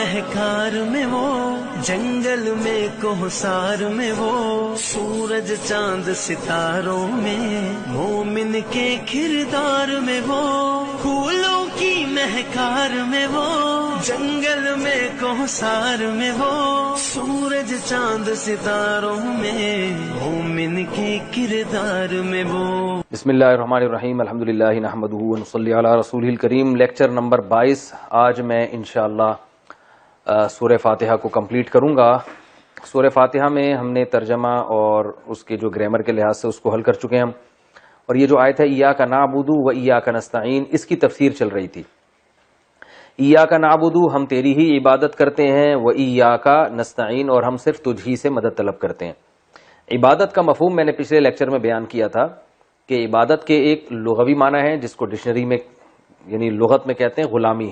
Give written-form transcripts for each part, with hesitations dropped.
مہکار میں وہ، جنگل میں کوہسار میں وہ، سورج چاند ستاروں میں، مومن کے کردار میں وہ، پھولوں کی مہکار میں وہ، جنگل میں کوہسار میں وہ، سورج چاند ستاروں میں، مومن کے کردار میں وہ۔ بسم اللہ الرحمن الرحیم، الحمدللہ نحمدہ ونصلی علی رسولہ الکریم۔ Lecture number 22۔ آج میں انشاءاللہ سورہ فاتحہ کو کمپلیٹ کروں گا۔ سورہ فاتحہ میں ہم نے ترجمہ اور اس کے جو گرامر کے لحاظ سے اس کو حل کر چکے ہیں ہم، اور یہ جو آیت ہے ایاک نعبد و ایاک نستعین، اس کی تفسیر چل رہی تھی۔ ایاک نعبد، ہم تیری ہی عبادت کرتے ہیں، و ایاک نستعین، اور ہم صرف تجھ ہی سے مدد طلب کرتے ہیں۔ عبادت کا مفہوم میں نے پچھلے لیکچر میں بیان کیا تھا کہ عبادت کے ایک لغوی معنی ہے جس کو ڈکشنری میں یعنی لغت میں کہتے ہیں غلامی۔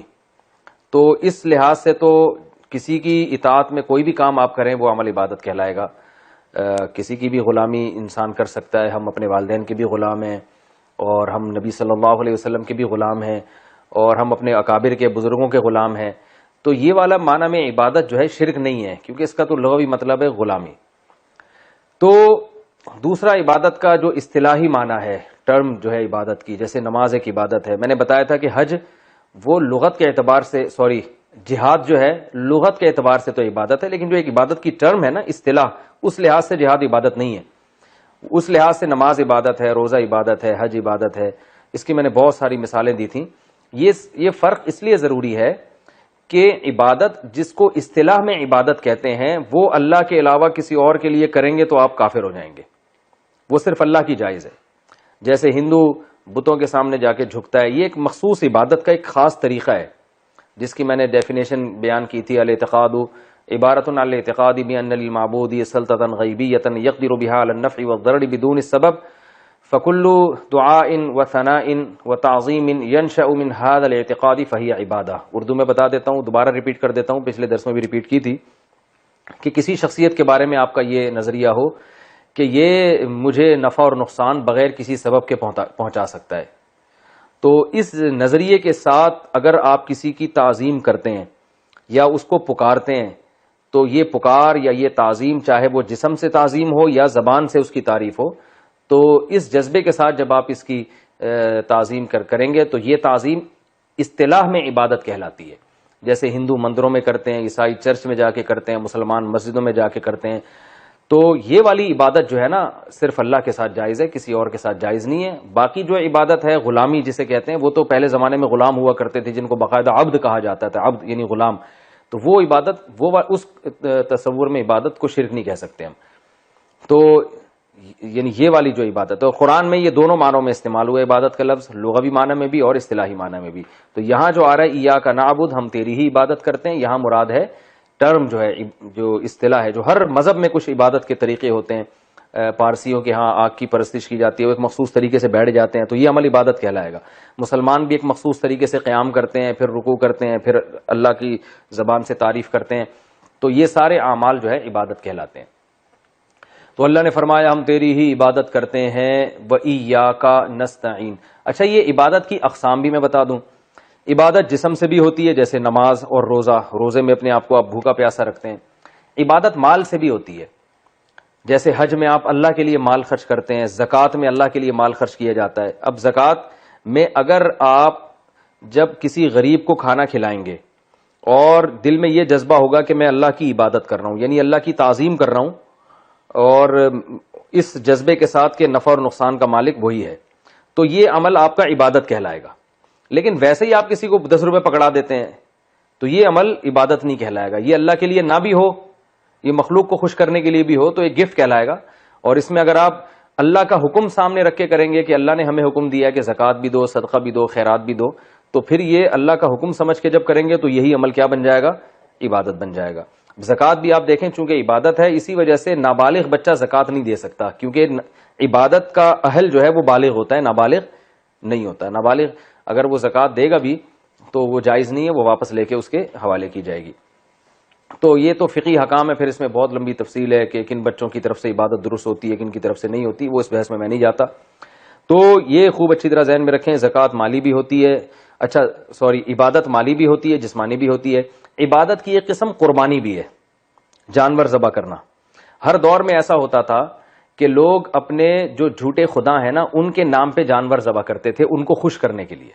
تو اس لحاظ سے تو کسی کی اطاعت میں کوئی بھی کام آپ کریں وہ عمل عبادت کہلائے گا۔ کسی کی بھی غلامی انسان کر سکتا ہے۔ ہم اپنے والدین کے بھی غلام ہیں، اور ہم نبی صلی اللہ علیہ وسلم کے بھی غلام ہیں، اور ہم اپنے اکابر کے بزرگوں کے غلام ہیں۔ تو یہ والا معنی میں عبادت جو ہے شرک نہیں ہے، کیونکہ اس کا تو لغوی مطلب ہے غلامی۔ تو دوسرا عبادت کا جو اصطلاحی معنی ہے، ٹرم جو ہے عبادت کی، جیسے نماز ایک عبادت ہے۔ میں نے بتایا تھا کہ حج وہ لغت کے اعتبار سے جہاد جو ہے لغت کے اعتبار سے تو عبادت ہے، لیکن جو ایک عبادت کی ٹرم ہے نا، اصطلاح، اس لحاظ سے جہاد عبادت نہیں ہے۔ اس لحاظ سے نماز عبادت ہے، روزہ عبادت ہے، حج عبادت ہے۔ اس کی میں نے بہت ساری مثالیں دی تھیں۔ یہ فرق اس لیے ضروری ہے کہ عبادت جس کو اصطلاح میں عبادت کہتے ہیں وہ اللہ کے علاوہ کسی اور کے لیے کریں گے تو آپ کافر ہو جائیں گے، وہ صرف اللہ کی جائز ہے۔ جیسے ہندو بتوں کے سامنے جا کے جھکتا ہے، یہ ایک مخصوص عبادت کا ایک خاص طریقہ ہے، جس کی میں نے ڈیفینیشن بیان کی تھی۔ الاعتقاد عبارت عن الاعتقاد بان للمعبود سلطة غیبیة يقدر بها على النفع والضرر بدون السبب فكل دعاء وثناء وتعظیم ينشأ من هذا الاعتقاد فهي عبادہ۔ اردو میں بتا دیتا ہوں، دوبارہ ریپیٹ کر دیتا ہوں، پچھلے درس میں بھی ریپیٹ کی تھی کہ کسی شخصیت کے بارے میں آپ کا یہ نظریہ ہو کہ یہ مجھے نفع اور نقصان بغیر کسی سبب کے پہنچا سکتا ہے، تو اس نظریے کے ساتھ اگر آپ کسی کی تعظیم کرتے ہیں یا اس کو پکارتے ہیں، تو یہ پکار یا یہ تعظیم، چاہے وہ جسم سے تعظیم ہو یا زبان سے اس کی تعریف ہو، تو اس جذبے کے ساتھ جب آپ اس کی تعظیم کریں گے تو یہ تعظیم اصطلاح میں عبادت کہلاتی ہے۔ جیسے ہندو مندروں میں کرتے ہیں، عیسائی چرچ میں جا کے کرتے ہیں، مسلمان مسجدوں میں جا کے کرتے ہیں۔ تو یہ والی عبادت جو ہے نا صرف اللہ کے ساتھ جائز ہے، کسی اور کے ساتھ جائز نہیں ہے۔ باقی جو عبادت ہے غلامی جسے کہتے ہیں، وہ تو پہلے زمانے میں غلام ہوا کرتے تھے جن کو باقاعدہ عبد کہا جاتا تھا، عبد یعنی غلام۔ تو وہ عبادت، وہ اس تصور میں عبادت کو شرک نہیں کہہ سکتے ہم۔ تو یعنی یہ والی جو عبادت ہے، قرآن میں یہ دونوں معنوں میں استعمال ہوا عبادت کا لفظ، لغوی معنی میں بھی اور اصطلاحی معنی میں بھی۔ تو یہاں جو آ رہا ہے ایاک نعبد، ہم تیری ہی عبادت کرتے ہیں، یہاں مراد ہے ٹرم جو ہے، جو اصطلاح ہے، جو ہر مذہب میں کچھ عبادت کے طریقے ہوتے ہیں۔ پارسیوں کے ہاں آگ کی پرستش کی جاتی ہے، وہ ایک مخصوص طریقے سے بیٹھ جاتے ہیں، تو یہ عمل عبادت کہلائے گا۔ مسلمان بھی ایک مخصوص طریقے سے قیام کرتے ہیں، پھر رکوع کرتے ہیں، پھر اللہ کی زبان سے تعریف کرتے ہیں، تو یہ سارے اعمال جو ہے عبادت کہلاتے ہیں۔ تو اللہ نے فرمایا ہم تیری ہی عبادت کرتے ہیں، وَإِيَّاكَ نَسْتَعِينُ۔ اچھا، یہ عبادت کی اقسام بھی میں بتا دوں۔ عبادت جسم سے بھی ہوتی ہے، جیسے نماز اور روزہ، روزے میں اپنے آپ کو آپ بھوکا پیاسا رکھتے ہیں۔ عبادت مال سے بھی ہوتی ہے، جیسے حج میں آپ اللہ کے لیے مال خرچ کرتے ہیں، زکوٰۃ میں اللہ کے لیے مال خرچ کیا جاتا ہے۔ اب زکوٰۃ میں اگر آپ جب کسی غریب کو کھانا کھلائیں گے اور دل میں یہ جذبہ ہوگا کہ میں اللہ کی عبادت کر رہا ہوں، یعنی اللہ کی تعظیم کر رہا ہوں، اور اس جذبے کے ساتھ کہ نفع اور نقصان کا مالک وہی ہے، تو یہ عمل آپ کا عبادت کہلائے گا۔ لیکن ویسے ہی آپ کسی کو 10 روپے پکڑا دیتے ہیں تو یہ عمل عبادت نہیں کہلائے گا۔ یہ اللہ کے لیے نہ بھی ہو، یہ مخلوق کو خوش کرنے کے لیے بھی ہو، تو ایک گفٹ کہلائے گا۔ اور اس میں اگر آپ اللہ کا حکم سامنے رکھ کے کریں گے کہ اللہ نے ہمیں حکم دیا کہ زکوٰۃ بھی دو، صدقہ بھی دو، خیرات بھی دو، تو پھر یہ اللہ کا حکم سمجھ کے جب کریں گے تو یہی عمل کیا بن جائے گا؟ عبادت بن جائے گا۔ زکوٰۃ بھی آپ دیکھیں چونکہ عبادت ہے، اسی وجہ سے نابالغ بچہ زکوٰۃ نہیں دے سکتا، کیونکہ عبادت کا اہل جو ہے وہ بالغ ہوتا ہے، نابالغ نہیں ہوتا۔ نابالغ اگر وہ زکوٰۃ دے گا بھی تو وہ جائز نہیں ہے، وہ واپس لے کے اس کے حوالے کی جائے گی۔ تو یہ تو فقہی حکام ہے، پھر اس میں بہت لمبی تفصیل ہے کہ کن بچوں کی طرف سے عبادت درست ہوتی ہے، کن کی طرف سے نہیں ہوتی، وہ اس بحث میں نہیں جاتا۔ تو یہ خوب اچھی طرح ذہن میں رکھیں، زکوٰۃ مالی بھی ہوتی ہے اچھا سوری، عبادت مالی بھی ہوتی ہے، جسمانی بھی ہوتی ہے. عبادت کی ایک قسم قربانی بھی ہے، جانور ذبح کرنا. ہر دور میں ایسا ہوتا تھا کہ لوگ اپنے جو جھوٹے خدا ہیں نا ان کے نام پہ جانور ذبح کرتے تھے ان کو خوش کرنے کے لیے.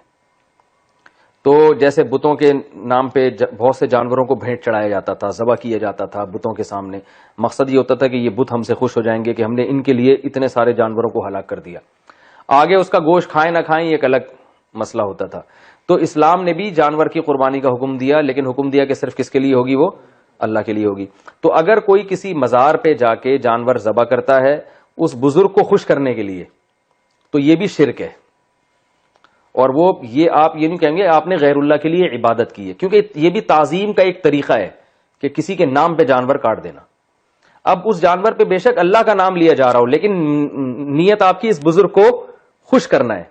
تو جیسے بتوں کے نام پہ بہت سے جانوروں کو بھیٹ چڑھایا جاتا تھا، ذبح کیا جاتا تھا بتوں کے سامنے. مقصد یہ ہوتا تھا کہ یہ بت ہم سے خوش ہو جائیں گے کہ ہم نے ان کے لیے اتنے سارے جانوروں کو ہلاک کر دیا. آگے اس کا گوشت کھائیں نہ کھائیں یہ ایک الگ مسئلہ ہوتا تھا. تو اسلام نے بھی جانور کی قربانی کا حکم دیا، لیکن حکم دیا کہ صرف کس کے لیے ہوگی؟ وہ اللہ کے لیے ہوگی. تو اگر کوئی کسی مزار پہ جا کے جانور ذبح کرتا ہے اس بزرگ کو خوش کرنے کے لیے تو یہ بھی شرک ہے. اور وہ یہ آپ یہ نہیں کہیں گے آپ نے غیر اللہ کے لیے عبادت کی ہے، کیونکہ یہ بھی تعظیم کا ایک طریقہ ہے کہ کسی کے نام پہ جانور کاٹ دینا. اب اس جانور پہ بے شک اللہ کا نام لیا جا رہا ہو لیکن نیت آپ کی اس بزرگ کو خوش کرنا ہے.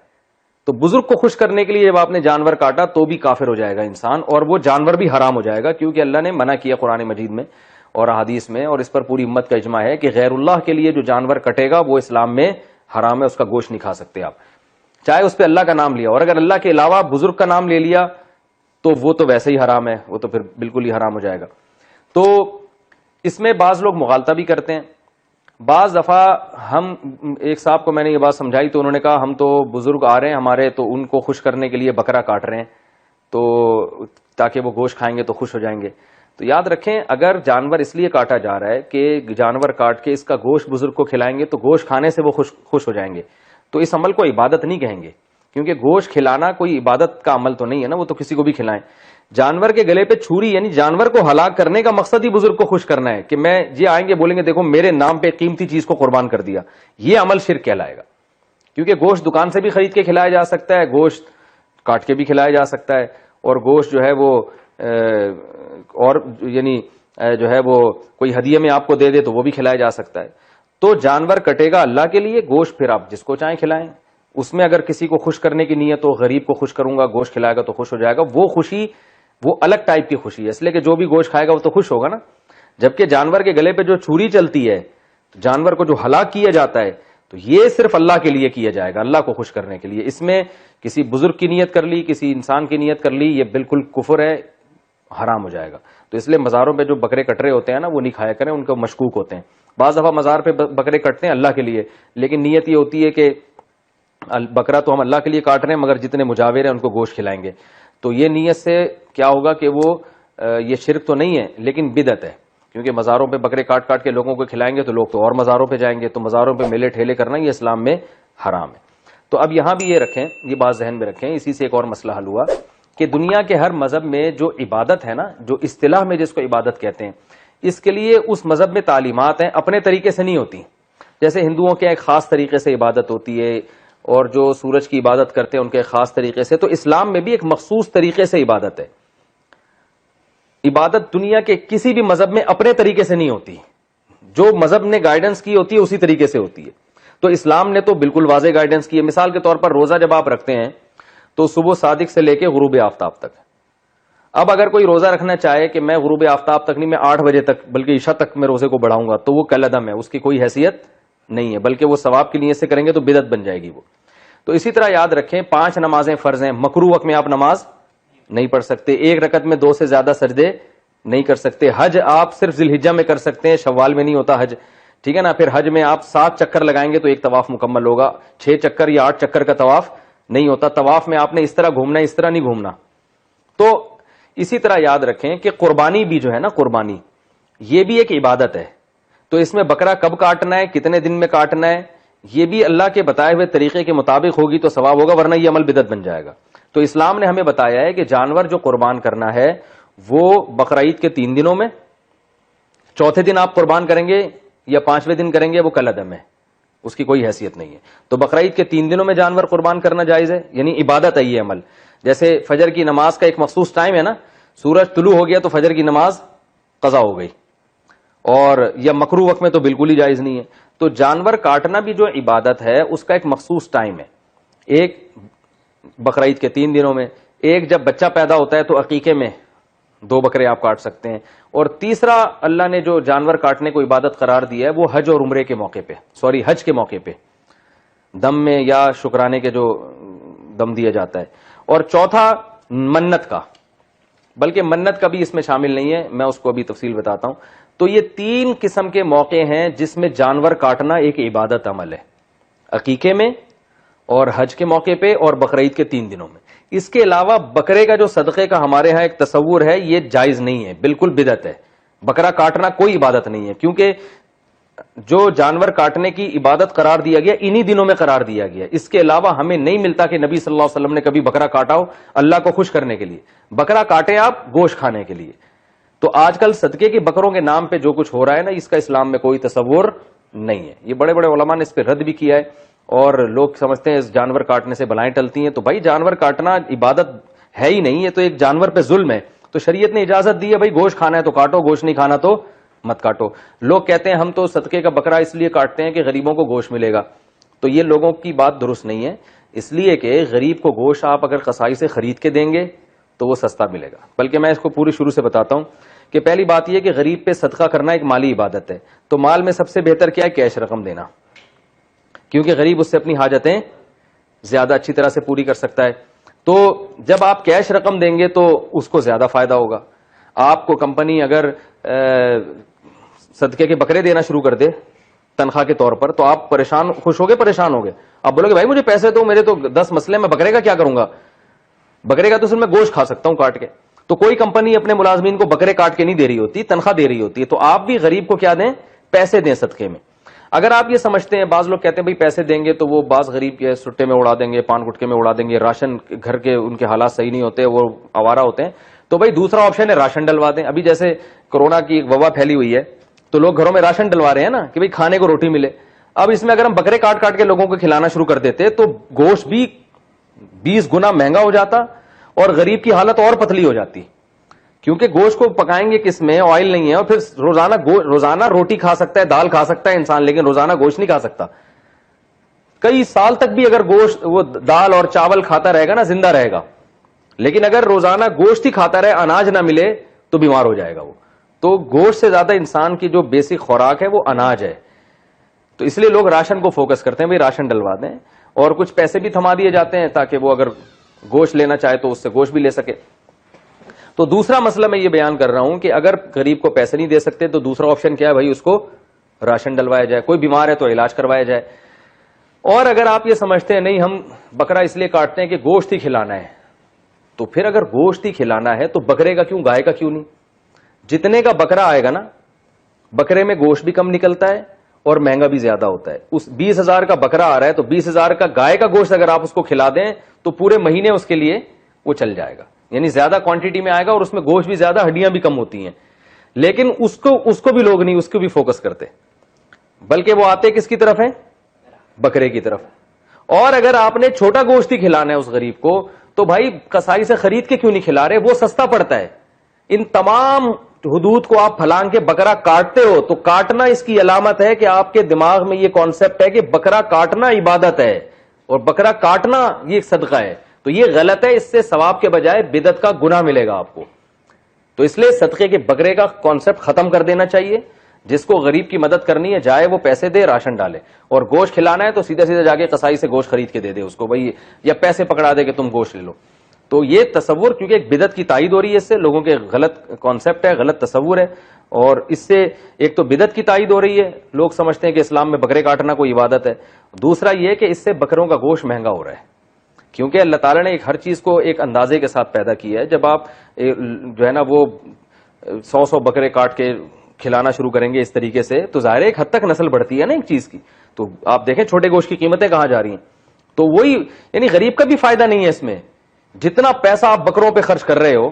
تو بزرگ کو خوش کرنے کے لیے جب آپ نے جانور کاٹا تو بھی کافر ہو جائے گا انسان، اور وہ جانور بھی حرام ہو جائے گا، کیونکہ اللہ نے منع کیا قرآن مجید میں اور احادیث میں، اور اس پر پوری امت کا اجماع ہے کہ غیر اللہ کے لیے جو جانور کٹے گا وہ اسلام میں حرام ہے، اس کا گوشت نہیں کھا سکتے آپ، چاہے اس پہ اللہ کا نام لیا. اور اگر اللہ کے علاوہ بزرگ کا نام لے لیا تو وہ تو ویسے ہی حرام ہے، وہ تو پھر بالکل ہی حرام ہو جائے گا. تو اس میں بعض لوگ مغالطہ بھی کرتے ہیں. بعض دفعہ ہم ایک صاحب کو میں نے یہ بات سمجھائی تو انہوں نے کہا ہم تو بزرگ آ رہے ہیں ہمارے تو ان کو خوش کرنے کے لیے بکرا کاٹ رہے ہیں تو تاکہ وہ گوشت کھائیں گے تو خوش ہو جائیں گے. تو یاد رکھیں اگر جانور اس لیے کاٹا جا رہا ہے کہ جانور کاٹ کے اس کا گوشت بزرگ کو کھلائیں گے تو گوشت کھانے سے وہ خوش ہو جائیں گے، تو اس عمل کو عبادت نہیں کہیں گے، کیونکہ گوشت کھلانا کوئی عبادت کا عمل تو نہیں ہے نا، وہ تو کسی کو بھی کھلائیں. جانور کے گلے پہ چھری یعنی جانور کو ہلاک کرنے کا مقصد ہی بزرگ کو خوش کرنا ہے کہ میں یہ آئیں گے بولیں گے دیکھو میرے نام پہ قیمتی چیز کو قربان کر دیا. یہ عمل شرک کہلائے گا، کیونکہ گوشت دکان سے بھی خرید کے کھلایا جا سکتا ہے، گوشت کاٹ کے بھی کھلایا جا سکتا ہے، اور گوشت جو ہے وہ اور یعنی جو ہے وہ کوئی ہدیے میں آپ کو دے دے تو وہ بھی کھلایا جا سکتا ہے. تو جانور کٹے گا اللہ کے لیے، گوشت پھر آپ جس کو چاہیں کھلائیں. اس میں اگر کسی کو خوش کرنے کی نیت ہو، غریب کو خوش کروں گا گوشت کھلائے گا تو خوش ہو جائے گا، وہ خوشی وہ الگ ٹائپ کی خوشی ہے، اس لیے کہ جو بھی گوشت کھائے گا وہ تو خوش ہوگا نا. جبکہ جانور کے گلے پہ جو چھری چلتی ہے، جانور کو جو ہلاک کیا جاتا ہے، تو یہ صرف اللہ کے لیے کیا جائے گا، اللہ کو خوش کرنے کے لیے. اس میں کسی بزرگ کی نیت کر لی، کسی انسان کی نیت کر لی، یہ بالکل کفر ہے، حرام ہو جائے گا. تو اس لیے مزاروں پہ جو بکرے کٹ رہے ہوتے ہیں نا وہ نہیں کھایا کریں، ان کو مشکوک ہوتے ہیں. بعض دفعہ مزار پہ بکرے کٹتے ہیں اللہ کے لیے، لیکن نیت یہ ہوتی ہے کہ بکرا تو ہم اللہ کے لیے کاٹ رہے ہیں مگر جتنے مجاور ہیں ان کو گوشت کھلائیں گے. تو یہ نیت سے کیا ہوگا کہ وہ یہ شرک تو نہیں ہے لیکن بدعت ہے، کیونکہ مزاروں پہ بکرے کاٹ کاٹ کے لوگوں کو کھلائیں گے تو لوگ تو اور مزاروں پہ جائیں گے، تو مزاروں پہ میلے ٹھیلے کرنا یہ اسلام میں حرام ہے. تو اب یہاں بھی یہ رکھیں، یہ بات ذہن میں رکھیں. اسی سے ایک اور مسئلہ حل ہوا کہ دنیا کے ہر مذہب میں جو عبادت ہے نا، جو اصطلاح میں جس کو عبادت کہتے ہیں، اس کے لیے اس مذہب میں تعلیمات ہیں، اپنے طریقے سے نہیں ہوتی. جیسے ہندوؤں کے ایک خاص طریقے سے عبادت ہوتی ہے، اور جو سورج کی عبادت کرتے ہیں ان کے خاص طریقے سے، تو اسلام میں بھی ایک مخصوص طریقے سے عبادت ہے. عبادت دنیا کے کسی بھی مذہب میں اپنے طریقے سے نہیں ہوتی، جو مذہب نے گائیڈنس کی ہوتی ہے اسی طریقے سے ہوتی ہے. تو اسلام نے تو بالکل واضح گائیڈنس کی ہے. مثال کے طور پر روزہ جب آپ رکھتے ہیں تو صبح صادق سے لے کے غروب آفتاب تک. اب اگر کوئی روزہ رکھنا چاہے کہ میں غروب آفتاب تک نہیں، میں 8 بجے تک بلکہ عشاء تک میں روزے کو بڑھاؤں گا، تو وہ کالعدم ہے، اس کی کوئی حیثیت نہیں ہے، بلکہ وہ ثواب کی نیت سے کریں گے تو بدعت بن جائے گی وہ. تو اسی طرح یاد رکھیں 5 نمازیں فرض ہیں، مکروہ وقت میں آپ نماز نہیں پڑھ سکتے، 1 رکعت میں 2 سے زیادہ سجدے نہیں کر سکتے، حج آپ صرف ذی الحجہ میں کر سکتے ہیں، شوال میں نہیں ہوتا حج، ٹھیک ہے نا. پھر حج میں آپ 7 چکر لگائیں گے تو 1 طواف مکمل ہوگا، 6 چکر یا 8 چکر کا طواف نہیں ہوتا. طواف میں آپ نے اس طرح گھومنا ہے، اس طرح نہیں گھومنا. تو اسی طرح یاد رکھیں کہ قربانی بھی جو ہے نا، قربانی یہ بھی ایک عبادت ہے. تو اس میں بکرا کب کاٹنا ہے، کتنے دن میں کاٹنا ہے، یہ بھی اللہ کے بتائے ہوئے طریقے کے مطابق ہوگی تو ثواب ہوگا، ورنہ یہ عمل بدعت بن جائے گا. تو اسلام نے ہمیں بتایا ہے کہ جانور جو قربان کرنا ہے وہ بقرعید کے 3 دنوں میں، چوتھے دن آپ قربان کریں گے یا 5ویں دن کریں گے وہ کالعدم ہے، اس کی کوئی حیثیت نہیں ہے. تو بقرعید کے 3 دنوں میں جانور قربان کرنا جائز ہے، یعنی عبادت ہے یہ عمل. جیسے فجر کی نماز کا ایک مخصوص ٹائم ہے نا، سورج طلوع ہو گیا تو فجر کی نماز قضا ہو گئی، اور یا مکروہ وقت میں تو بالکل ہی جائز نہیں ہے. تو جانور کاٹنا بھی جو عبادت ہے اس کا ایک مخصوص ٹائم ہے، ایک بقرعید کے 3 دنوں میں، ایک جب بچہ پیدا ہوتا ہے تو عقیقے میں 2 بکرے آپ کاٹ سکتے ہیں، اور تیسرا اللہ نے جو جانور کاٹنے کو عبادت قرار دیا ہے وہ حج اور عمرے کے موقع پہ، حج کے موقع پہ دم میں یا شکرانے کے جو دم دیا جاتا ہے. اور چوتھا منت کا، بلکہ منت کا بھی اس میں شامل نہیں ہے، میں اس کو ابھی تفصیل بتاتا ہوں. تو یہ 3 قسم کے موقع ہیں جس میں جانور کاٹنا ایک عبادت عمل ہے، عقیقے میں اور حج کے موقع پہ اور بقرعید کے 3 دنوں میں. اس کے علاوہ بکرے کا جو صدقے کا ہمارے ہاں ایک تصور ہے، یہ جائز نہیں ہے، بالکل بدعت ہے. بکرا کاٹنا کوئی عبادت نہیں ہے، کیونکہ جو جانور کاٹنے کی عبادت قرار دیا گیا انہی دنوں میں قرار دیا گیا. اس کے علاوہ ہمیں نہیں ملتا کہ نبی صلی اللہ علیہ وسلم نے کبھی بکرا کاٹا ہو اللہ کو خوش کرنے کے لیے. بکرا کاٹے آپ گوشت کھانے کے لیے. تو آج کل صدقے کے بکروں کے نام پہ جو کچھ ہو رہا ہے نا، اس کا اسلام میں کوئی تصور نہیں ہے. یہ بڑے بڑے علماء نے اس پہ رد بھی کیا ہے، اور لوگ سمجھتے ہیں اس جانور کاٹنے سے بلائیں ٹلتی ہیں. تو بھائی جانور کاٹنا عبادت ہے ہی نہیں، یہ تو ایک جانور پہ ظلم ہے. تو شریعت نے اجازت دی ہے بھائی گوشت کھانا ہے تو کاٹو، گوشت نہیں کھانا تو مت کاٹو. لوگ کہتے ہیں ہم تو صدقے کا بکرا اس لیے کاٹتے ہیں کہ غریبوں کو گوشت ملے گا. تو یہ لوگوں کی بات درست نہیں ہے، اس لیے کہ غریب کو گوشت آپ اگر قصائی سے خرید کے دیں گے تو وہ سستا ملے گا. بلکہ میں اس کو پوری شروع سے بتاتا ہوں کہ پہلی بات یہ کہ غریب پہ صدقہ کرنا ایک مالی عبادت ہے. تو مال میں سب سے بہتر کیا ہے؟ کیش رقم دینا، کیونکہ غریب اس سے اپنی حاجتیں زیادہ اچھی طرح سے پوری کر سکتا ہے. تو جب آپ کیش رقم دیں گے تو اس کو زیادہ فائدہ ہوگا. آپ کو کمپنی اگر صدقے کے بکرے دینا شروع کر دے تنخواہ کے طور پر تو آپ پریشان، خوش ہوگے پریشان ہوگے. آپ بولو گے بھائی مجھے پیسے دو، میرے تو 10 مسئلے، میں بکرے کا کیا کروں گا؟ بکرے کا تو صرف میں گوشت کھا سکتا ہوں کاٹ کے. تو کوئی کمپنی اپنے ملازمین کو بکرے کاٹ کے نہیں دے رہی ہوتی، تنخواہ دے رہی ہوتی ہے. تو آپ بھی غریب کو کیا دیں؟ پیسے دیں صدقے میں. اگر آپ یہ سمجھتے ہیں، بعض لوگ کہتے ہیں بھائی پیسے دیں گے تو وہ بعض غریب کے سٹے میں اڑا دیں گے، پان گٹکے میں اڑا دیں گے، راشن گھر کے ان کے حالات صحیح نہیں ہوتے، وہ آوارہ ہوتے ہیں. تو بھائی دوسرا آپشن ہے راشن ڈلوا دیں. ابھی جیسے کورونا کی وبا پھیلی ہوئی ہے تو لوگ گھروں میں راشن ڈلوا رہے ہیں نا کہ بھائی کھانے کو روٹی ملے. اب اس میں اگر ہم بکرے کاٹ کاٹ کے لوگوں کو کھلانا شروع کر دیتے تو گوشت بھی 20 گنا مہنگا ہو جاتا اور غریب کی حالت اور پتلی ہو جاتی. کیونکہ گوشت کو پکائیں گے کس میں؟ آئل نہیں ہے. اور پھر روزانہ روٹی کھا سکتا ہے، دال کھا سکتا ہے انسان، لیکن روزانہ گوشت نہیں کھا سکتا. کئی سال تک بھی اگر گوشت وہ دال اور چاول کھاتا رہے گا نا زندہ رہے گا، لیکن اگر روزانہ گوشت ہی کھاتا رہے، اناج نہ ملے تو بیمار ہو جائے گا وہ. تو گوشت سے زیادہ انسان کی جو بیسک خوراک ہے وہ اناج ہے. تو اس لیے لوگ راشن کو فوکس کرتے ہیں، بھائی راشن ڈلوا دیں، اور کچھ پیسے بھی تھما دیے جاتے ہیں تاکہ وہ اگر گوشت لینا چاہے تو اس سے گوشت بھی لے سکے. تو دوسرا مسئلہ میں یہ بیان کر رہا ہوں کہ اگر غریب کو پیسے نہیں دے سکتے تو دوسرا آپشن کیا ہے؟ بھائی اس کو راشن ڈلوایا جائے، کوئی بیمار ہے تو علاج کروایا جائے. اور اگر آپ یہ سمجھتے ہیں نہیں ہم بکرا اس لیے کاٹتے ہیں کہ گوشت ہی کھلانا ہے، تو پھر اگر گوشت ہی کھلانا ہے تو بکرے کا کیوں، گائے کا کیوں نہیں؟ جتنے کا بکرا آئے گا نا، بکرے میں گوشت بھی کم نکلتا ہے اور مہنگا بھی زیادہ ہوتا ہے. اس 20,000 کا بکرا آ رہا ہے تو 20,000 کا گائے کا گوشت اگر آپ اس کو کھلا دیں تو پورے مہینے اس کے لیے وہ چل جائے گا. یعنی زیادہ کوانٹٹی میں آئے گا اور اس میں گوشت بھی زیادہ، ہڈیاں بھی کم ہوتی ہیں. لیکن اس کو بھی لوگ نہیں، اس کو بھی فوکس کرتے، بلکہ وہ آتے کس کی طرف ہیں؟ بکرے کی طرف. اور اگر آپ نے چھوٹا گوشت ہی کھلانا ہے اس غریب کو تو بھائی قصائی سے خرید کے کیوں نہیں کھلا رہے؟ وہ سستا پڑتا ہے. ان تمام حدود کو آپ پھلانگ کے بکرا کاٹتے ہو تو کاٹنا اس کی علامت ہے کہ آپ کے دماغ میں یہ کانسیپٹ ہے کہ بکرا کاٹنا عبادت ہے اور بکرا کاٹنا یہ صدقہ ہے. تو یہ غلط ہے، اس سے ثواب کے بجائے بدعت کا گناہ ملے گا آپ کو. تو اس لیے صدقے کے بکرے کا کانسیپٹ ختم کر دینا چاہیے. جس کو غریب کی مدد کرنی ہے جائے وہ پیسے دے، راشن ڈالے. اور گوشت کھلانا ہے تو سیدھا سیدھا جا کے قصائی سے گوشت خرید کے دے دے اس کو بھائی، یا پیسے پکڑا دے کہ تم گوشت لے لو. تو یہ تصور کیونکہ ایک بدعت کی تائید ہو رہی ہے، اس سے لوگوں کے غلط کانسیپٹ ہے، غلط تصور ہے. اور اس سے ایک تو بدعت کی تائید ہو رہی ہے، لوگ سمجھتے ہیں کہ اسلام میں بکرے کاٹنا کوئی عبادت ہے. دوسرا یہ کہ اس سے بکروں کا گوشت مہنگا ہو رہا ہے، کیونکہ اللہ تعالیٰ نے ہر چیز کو ایک اندازے کے ساتھ پیدا کیا ہے. جب آپ جو ہے نا وہ 100 بکرے کاٹ کے کھلانا شروع کریں گے اس طریقے سے تو ظاہر ایک حد تک نسل بڑھتی ہے نا ایک چیز کی. تو آپ دیکھیں چھوٹے گوشت کی قیمتیں کہاں جا رہی ہیں. تو وہی یعنی غریب کا بھی فائدہ نہیں ہے اس میں. جتنا پیسہ آپ بکروں پہ خرچ کر رہے ہو،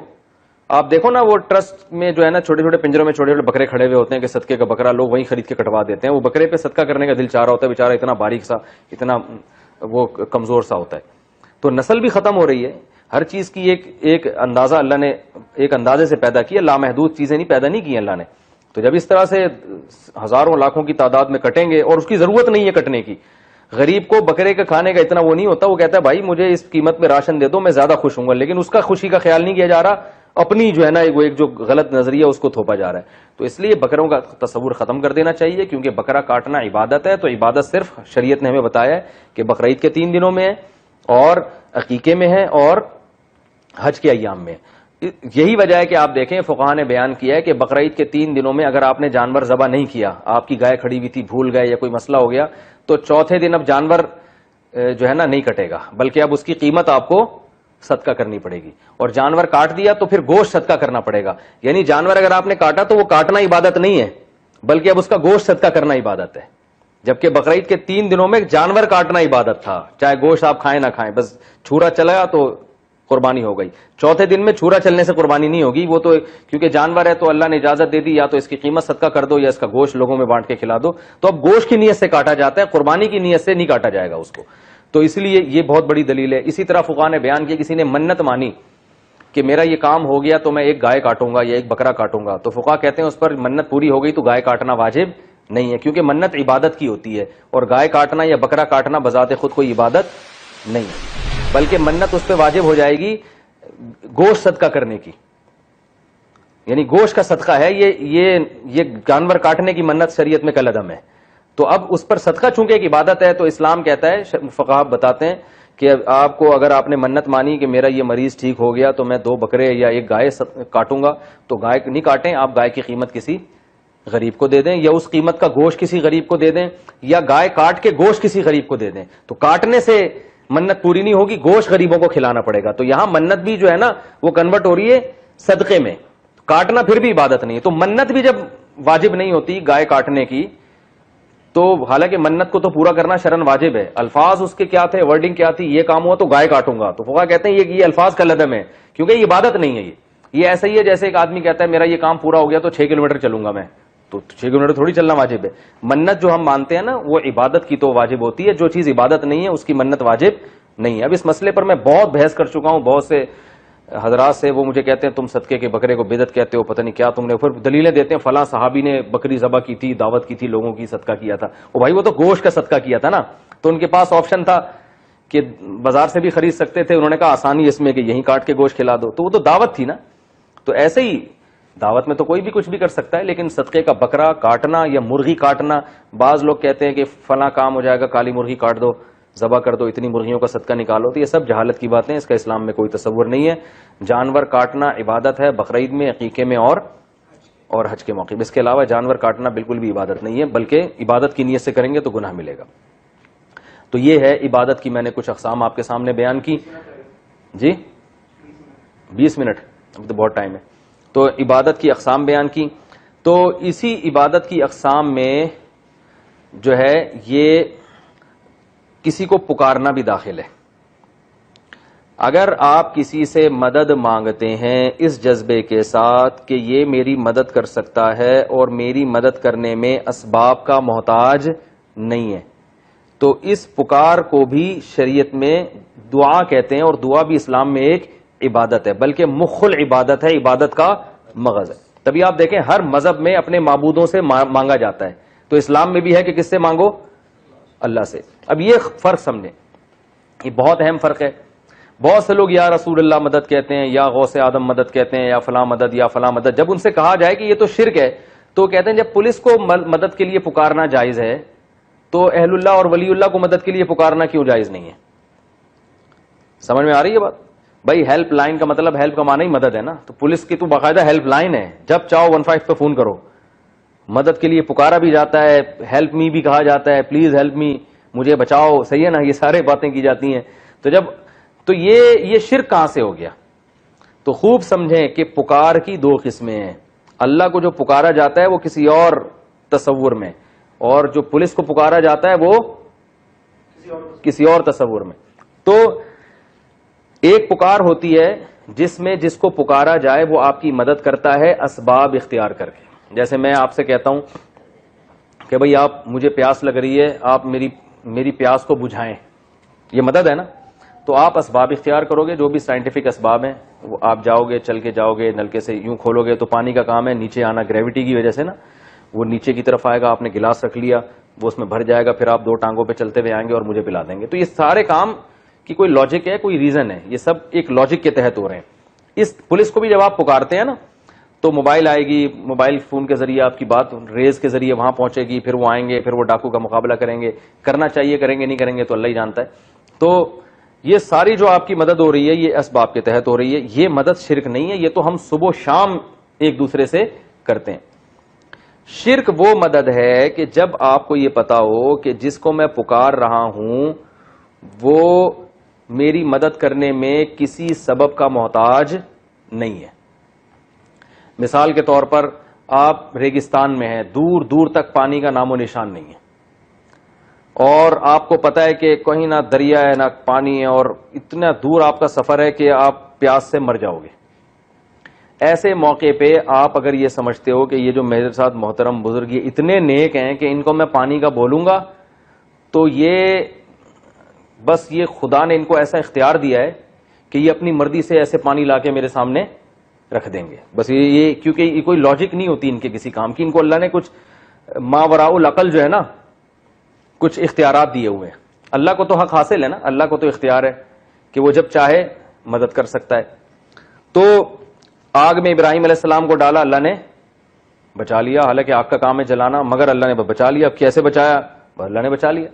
آپ دیکھو نا وہ ٹرسٹ میں جو ہے نا چھوٹے چھوٹے پنجروں میں چھوٹے چھوٹے بکرے کھڑے ہوئے ہوتے ہیں کہ صدقے کا بکرا لوگ وہیں خرید کے کٹوا دیتے ہیں. وہ بکرے پہ صدقہ کرنے کا دل چاہ رہا ہوتا ہے، بیچارہ اتنا باریک سا، اتنا وہ کمزور سا ہوتا ہے. تو نسل بھی ختم ہو رہی ہے. ہر چیز کی ایک اندازہ اللہ نے ایک اندازے سے پیدا کیا، لامحدود چیزیں نہیں پیدا نہیں کی اللہ نے. تو جب اس طرح سے ہزاروں لاکھوں کی تعداد میں کٹیں گے اور اس کی ضرورت نہیں ہے کٹنے کی، غریب کو بکرے کا کھانے کا اتنا وہ نہیں ہوتا، وہ کہتا ہے بھائی مجھے اس قیمت میں راشن دے دو میں زیادہ خوش ہوں گا، لیکن اس کا خوشی کا خیال نہیں کیا جا رہا، اپنی جو ہے نا وہ ایک جو غلط نظریہ اس کو تھوپا جا رہا ہے. تو اس لیے بکروں کا تصور ختم کر دینا چاہیے، کیونکہ بکرا کاٹنا عبادت ہے. تو عبادت صرف شریعت نے ہمیں بتایا ہے کہ بقرعید کے 3 دنوں میں ہے اور عقیقے میں ہے اور حج کے ایام میں. یہی وجہ ہے کہ آپ دیکھیں فقہاء نے بیان کیا ہے کہ بقرعید کے 3 دنوں میں اگر آپ نے جانور ذبح نہیں کیا, آپ کی گائے کھڑی ہوئی تھی, بھول گئے یا کوئی مسئلہ ہو گیا, تو چوتھے دن اب جانور جو ہے نا نہیں کٹے گا, بلکہ اب اس کی قیمت آپ کو صدقہ کرنی پڑے گی. اور جانور کاٹ دیا تو پھر گوشت صدقہ کرنا پڑے گا. یعنی جانور اگر آپ نے کاٹا تو وہ کاٹنا عبادت نہیں ہے, بلکہ اب اس کا گوشت صدقہ کرنا عبادت ہے. جبکہ بقرعید کے 3 دنوں میں جانور کاٹنا عبادت تھا, چاہے گوشت آپ کھائیں نہ کھائیں, بس چھورا چلا تو قربانی ہو گئی. چوتھے دن میں چھورا چلنے سے قربانی نہیں ہوگی, وہ تو کیونکہ جانور ہے تو اللہ نے اجازت دے دی, یا تو اس کی قیمت صدقہ کر دو یا اس کا گوشت لوگوں میں بانٹ کے کھلا دو. تو اب گوشت کی نیت سے کاٹا جاتا ہے, قربانی کی نیت سے نہیں کاٹا جائے گا اس کو. تو اس لیے یہ بہت بڑی دلیل ہے. اسی طرح فقہاء نے بیان کیا, کسی نے منت مانی کہ میرا یہ کام ہو گیا تو میں ایک گائے کاٹوں گا یا ایک بکرا کاٹوں گا, تو فقہاء کہتے ہیں اس پر منت پوری ہو گئی تو گائے کاٹنا واجب نہیں ہے, کیونکہ منت عبادت کی ہوتی ہے, اور گائے کاٹنا یا بکرا کاٹنا بذات خود کوئی عبادت نہیں ہے, بلکہ منت اس پہ واجب ہو جائے گی گوشت صدقہ کرنے کی. یعنی گوشت کا صدقہ ہے یہ جانور کاٹنے کی منت شریعت میں کالعدم ہے. تو اب اس پر صدقہ چونکہ ایک عبادت ہے, تو اسلام کہتا ہے, فقہاء بتاتے ہیں کہ آپ کو اگر آپ نے منت مانی کہ میرا یہ مریض ٹھیک ہو گیا تو میں 2 بکرے یا ایک گائے کاٹوں گا, تو گائے نہیں کاٹیں, آپ گائے کی قیمت کسی غریب کو دے دیں, یا اس قیمت کا گوشت کسی غریب کو دے دیں, یا گائے کاٹ کے گوشت کسی غریب کو دے دیں. تو کاٹنے سے منت پوری نہیں ہوگی, گوشت غریبوں کو کھلانا پڑے گا. تو یہاں منت بھی جو ہے نا وہ کنورٹ ہو رہی ہے صدقے میں, کاٹنا پھر بھی عبادت نہیں ہے. تو منت بھی جب واجب نہیں ہوتی گائے کاٹنے کی, تو حالانکہ منت کو تو پورا کرنا شرعن واجب ہے, الفاظ اس کے کیا تھے, ورڈنگ کیا تھی, یہ کام ہوا تو گائے کاٹوں گا, تو فقہاء کہتے ہیں یہ الفاظ کا لدم ہے, کیونکہ یہ عبادت نہیں ہے. یہ ایسا ہی ہے جیسے ایک آدمی کہتا ہے میرا یہ کام پورا ہو گیا تو 6 کلومیٹر چلوں گا میں, تو 6 کلومیٹر تھوڑی چلنا واجب ہے. منت جو ہم مانتے ہیں نا وہ عبادت کی تو واجب ہوتی ہے, جو چیز عبادت نہیں ہے اس کی منت واجب نہیں ہے. اب اس مسئلے پر میں بہت بحث کر چکا ہوں, بہت سے حضرات سے, وہ مجھے کہتے ہیں تم صدقے کے بکرے کو بدعت کہتے ہو, پتہ نہیں کیا تم نے, پھر دلیلیں دیتے ہیں فلاں صحابی نے بکری ذبح کی تھی, دعوت کی تھی, لوگوں کی صدقہ کیا تھا. وہ بھائی وہ تو گوشت کا صدقہ کیا تھا نا, تو ان کے پاس آپشن تھا کہ بازار سے بھی خرید سکتے تھے, انہوں نے کہا آسانی اس میں کہ یہیں کاٹ کے گوشت کھلا دو, تو وہ تو دعوت تھی نا. تو ایسے ہی دعوت میں تو کوئی بھی کچھ بھی کر سکتا ہے, لیکن صدقے کا بکرا کاٹنا یا مرغی کاٹنا, بعض لوگ کہتے ہیں کہ فلاں کام ہو جائے گا, کالی مرغی کاٹ دو, ذبح کر دو, اتنی مرغیوں کا صدقہ نکالو, تو یہ سب جہالت کی باتیں, اس کا اسلام میں کوئی تصور نہیں ہے. جانور کاٹنا عبادت ہے بقرعید میں, عقیقے میں اور حج کے موقع. اس کے علاوہ جانور کاٹنا بالکل بھی عبادت نہیں ہے, بلکہ عبادت کی نیت سے کریں گے تو گناہ ملے گا. تو یہ ہے عبادت کی میں نے کچھ اقسام آپ کے سامنے بیان کی. جی 20 منٹ, اب تو بہت ٹائم ہے. تو عبادت کی اقسام بیان کی. تو اسی عبادت کی اقسام میں جو ہے یہ کسی کو پکارنا بھی داخل ہے. اگر آپ کسی سے مدد مانگتے ہیں اس جذبے کے ساتھ کہ یہ میری مدد کر سکتا ہے اور میری مدد کرنے میں اسباب کا محتاج نہیں ہے, تو اس پکار کو بھی شریعت میں دعا کہتے ہیں, اور دعا بھی اسلام میں ایک عبادت ہے, بلکہ مخ العبادت ہے, عبادت کا مغز ہے. تبھی آپ دیکھیں ہر مذہب میں اپنے معبودوں سے مانگا جاتا ہے, تو اسلام میں بھی ہے کہ کس سے مانگو, اللہ سے. اب یہ فرق سمجھیں, یہ بہت اہم فرق ہے. بہت سے لوگ یا رسول اللہ مدد کہتے ہیں, یا غوث آدم مدد کہتے ہیں, یا فلاں مدد یا فلاں مدد. جب ان سے کہا جائے کہ یہ تو شرک ہے, تو کہتے ہیں جب پولیس کو مدد کے لیے پکارنا جائز ہے تو اہل اللہ اور ولی اللہ کو مدد کے لیے پکارنا کیوں جائز نہیں ہے؟ سمجھ میں آ رہی ہے بات؟ بھائی ہیلپ لائن کا مطلب ہیلپ کا معنی ہی مدد ہے نا, تو پولیس کی تو باقاعدہ ہیلپ لائن ہے, جب چاہو 15 پہ فون کرو, مدد کے لیے پکارا بھی جاتا ہے, ہیلپ می بھی کہا جاتا ہے, پلیز ہیلپ می, مجھے بچاؤ, صحیح ہے نا, یہ سارے باتیں کی جاتی ہیں. تو یہ شرک کہاں سے ہو گیا؟ تو خوب سمجھیں کہ پکار کی 2 قسمیں ہیں. اللہ کو جو پکارا جاتا ہے وہ کسی اور تصور میں, اور جو پولیس کو پکارا جاتا ہے وہ کسی اور تصور میں. تو ایک پکار ہوتی ہے جس میں جس کو پکارا جائے وہ آپ کی مدد کرتا ہے اسباب اختیار کر کے. جیسے میں آپ سے کہتا ہوں کہ بھئی آپ, مجھے پیاس لگ رہی ہے, آپ میری پیاس کو بجھائیں, یہ مدد ہے نا. تو آپ اسباب اختیار کرو گے, جو بھی سائنٹیفک اسباب ہیں, وہ آپ جاؤ گے, چل کے جاؤ گے, نلکے سے یوں کھولو گے تو پانی کا کام ہے نیچے آنا, گریوٹی کی وجہ سے نا وہ نیچے کی طرف آئے گا, آپ نے گلاس رکھ لیا, وہ اس میں بھر جائے گا, پھر آپ 2 ٹانگوں پہ چلتے ہوئے آئیں گے اور مجھے پلا دیں گے. تو یہ سارے کام کی کوئی لاجک ہے, کوئی ریزن ہے, یہ سب ایک لاجک کے تحت ہو رہے ہیں. اس پولیس کو بھی جب آپ پکارتے ہیں نا تو موبائل آئے گی, موبائل فون کے ذریعے آپ کی بات ریز کے ذریعے وہاں پہنچے گی, پھر وہ آئیں گے, پھر وہ ڈاکو کا مقابلہ کریں گے. کرنا چاہیے, کریں گے نہیں کریں گے تو اللہ ہی جانتا ہے. تو یہ ساری جو آپ کی مدد ہو رہی ہے یہ اسباب کے تحت ہو رہی ہے. یہ مدد شرک نہیں ہے, یہ تو ہم صبح و شام ایک دوسرے سے کرتے ہیں. شرک وہ مدد ہے کہ جب آپ کو یہ پتا ہو کہ جس کو میں پکار رہا ہوں وہ میری مدد کرنے میں کسی سبب کا محتاج نہیں ہے. مثال کے طور پر آپ ریگستان میں ہیں, دور دور تک پانی کا نام و نشان نہیں ہے, اور آپ کو پتا ہے کہ کہیں نہ دریا ہے نہ پانی ہے, اور اتنا دور آپ کا سفر ہے کہ آپ پیاس سے مر جاؤ گے. ایسے موقع پہ آپ اگر یہ سمجھتے ہو کہ یہ جو میرے ساتھ محترم بزرگ یہ اتنے نیک ہیں کہ ان کو میں پانی کا بولوں گا, تو یہ بس یہ خدا نے ان کو ایسا اختیار دیا ہے کہ یہ اپنی مرضی سے ایسے پانی لا کے میرے سامنے رکھ دیں گے. بس یہ کیونکہ یہ کوئی لاجک نہیں ہوتی ان کے کسی کام کی, ان کو اللہ نے کچھ ماوراء العقل جو ہے نا کچھ اختیارات دیے ہوئے ہیں. اللہ کو تو حق حاصل ہے نا, اللہ کو تو اختیار ہے کہ وہ جب چاہے مدد کر سکتا ہے. تو آگ میں ابراہیم علیہ السلام کو ڈالا, اللہ نے بچا لیا, حالانکہ آگ کا کام ہے جلانا, مگر اللہ نے بچا لیا. اب کیسے بچایا؟ اللہ نے بچا لیا.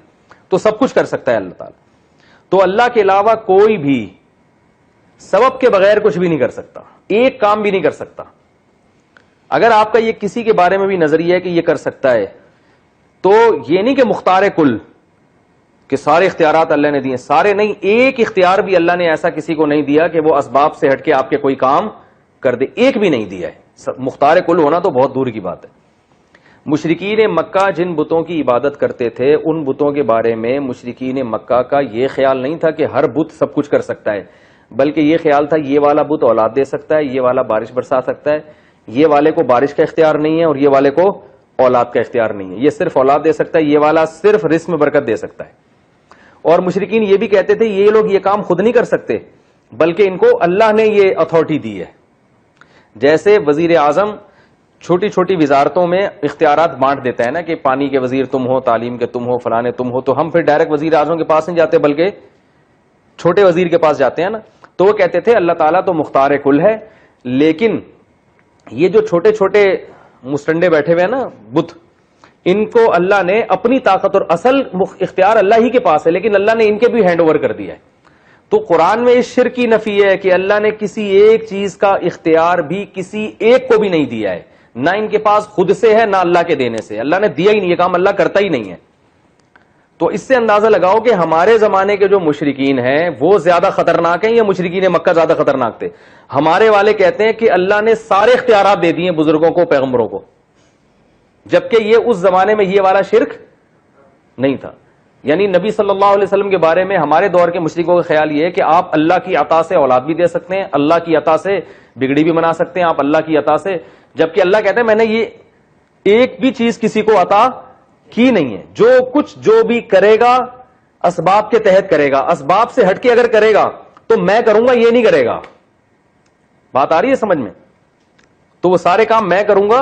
تو سب کچھ کر سکتا ہے اللہ تعالیٰ. تو اللہ کے علاوہ کوئی بھی سبب کے بغیر کچھ بھی نہیں کر سکتا, ایک کام بھی نہیں کر سکتا. اگر آپ کا یہ کسی کے بارے میں بھی نظریہ ہے کہ یہ کر سکتا ہے, تو یہ نہیں کہ مختار کل کہ سارے اختیارات اللہ نے دیے, سارے نہیں, ایک اختیار بھی اللہ نے ایسا کسی کو نہیں دیا کہ وہ اسباب سے ہٹ کے آپ کے کوئی کام کر دے, ایک بھی نہیں دیا ہے. مختار کل ہونا تو بہت دور کی بات ہے. مشرکین مکہ جن بتوں کی عبادت کرتے تھے, ان بتوں کے بارے میں مشرکین مکہ کا یہ خیال نہیں تھا کہ ہر بت سب کچھ کر سکتا ہے, بلکہ یہ خیال تھا یہ والا بت اولاد دے سکتا ہے, یہ والا بارش برسا سکتا ہے, یہ والے کو بارش کا اختیار نہیں ہے اور یہ والے کو اولاد کا اختیار نہیں ہے, یہ صرف اولاد دے سکتا ہے, یہ والا صرف رزق میں برکت دے سکتا ہے. اور مشرکین یہ بھی کہتے تھے یہ لوگ یہ کام خود نہیں کر سکتے, بلکہ ان کو اللہ نے یہ اتھارٹی دی ہے. جیسے وزیر اعظم چھوٹی چھوٹی وزارتوں میں اختیارات بانٹ دیتا ہے نا کہ پانی کے وزیر تم ہو, تعلیم کے تم ہو, فلانے تم ہو, تو ہم پھر ڈائریکٹ وزیر اعظم کے پاس نہیں جاتے بلکہ چھوٹے وزیر کے پاس جاتے ہیں نا. تو وہ کہتے تھے اللہ تعالیٰ تو مختار کل ہے, لیکن یہ جو چھوٹے چھوٹے مسٹنڈے بیٹھے ہوئے ہیں نا بت, ان کو اللہ نے اپنی طاقت اور اصل اختیار اللہ ہی کے پاس ہے, لیکن اللہ نے ان کے بھی ہینڈ اوور کر دیا ہے. تو قرآن میں اس شرک کی نفی ہے کہ اللہ نے کسی ایک چیز کا اختیار بھی کسی ایک کو بھی نہیں دیا ہے, نہ ان کے پاس خود سے ہے نہ اللہ کے دینے سے. اللہ نے دیا ہی نہیں, یہ کام اللہ کرتا ہی نہیں ہے. تو اس سے اندازہ لگاؤ کہ ہمارے زمانے کے جو مشرکین ہیں وہ زیادہ خطرناک ہیں یا مشرکین مکہ زیادہ خطرناک تھے؟ ہمارے والے کہتے ہیں کہ اللہ نے سارے اختیارات دے دیے بزرگوں کو, پیغمبروں کو, جبکہ یہ اس زمانے میں یہ والا شرک نہیں تھا. یعنی نبی صلی اللہ علیہ وسلم کے بارے میں ہمارے دور کے مشرکوں کا خیال یہ ہے کہ آپ اللہ کی عطا سے اولاد بھی دے سکتے ہیں, اللہ کی عطا سے بگڑی بھی بنا سکتے ہیں آپ اللہ کی عطا سے, جبکہ اللہ کہتے ہیں میں نے یہ ایک بھی چیز کسی کو عطا کی نہیں ہے. جو کچھ جو بھی کرے گا اسباب کے تحت کرے گا, اسباب سے ہٹ کے اگر کرے گا تو میں کروں گا, یہ نہیں کرے گا. بات آ رہی ہے سمجھ میں؟ تو وہ سارے کام میں کروں گا,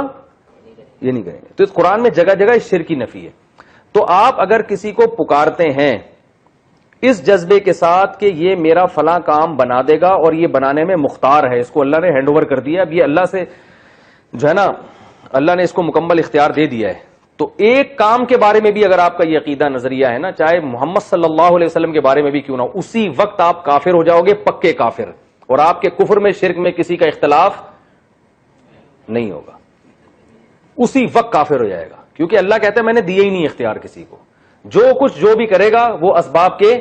یہ نہیں کریں گے. تو اس قرآن میں جگہ جگہ اس شرک کی نفی ہے. تو آپ اگر کسی کو پکارتے ہیں اس جذبے کے ساتھ کہ یہ میرا فلاں کام بنا دے گا اور یہ بنانے میں مختار ہے, اس کو اللہ نے ہینڈ اوور کر دیا, اب یہ اللہ سے جو ہے نا اللہ نے اس کو مکمل اختیار دے دیا ہے, تو ایک کام کے بارے میں بھی اگر آپ کا یہ عقیدہ نظریہ ہے نا, چاہے محمد صلی اللہ علیہ وسلم کے بارے میں بھی کیوں نہ, اسی وقت آپ کافر ہو جاؤ گے, پکے کافر, اور آپ کے کفر میں شرک میں کسی کا اختلاف نہیں ہوگا, اسی وقت کافر ہو جائے گا. کیونکہ اللہ کہتا ہے میں نے دیا ہی نہیں اختیار کسی کو, جو کچھ جو بھی کرے گا وہ اسباب کے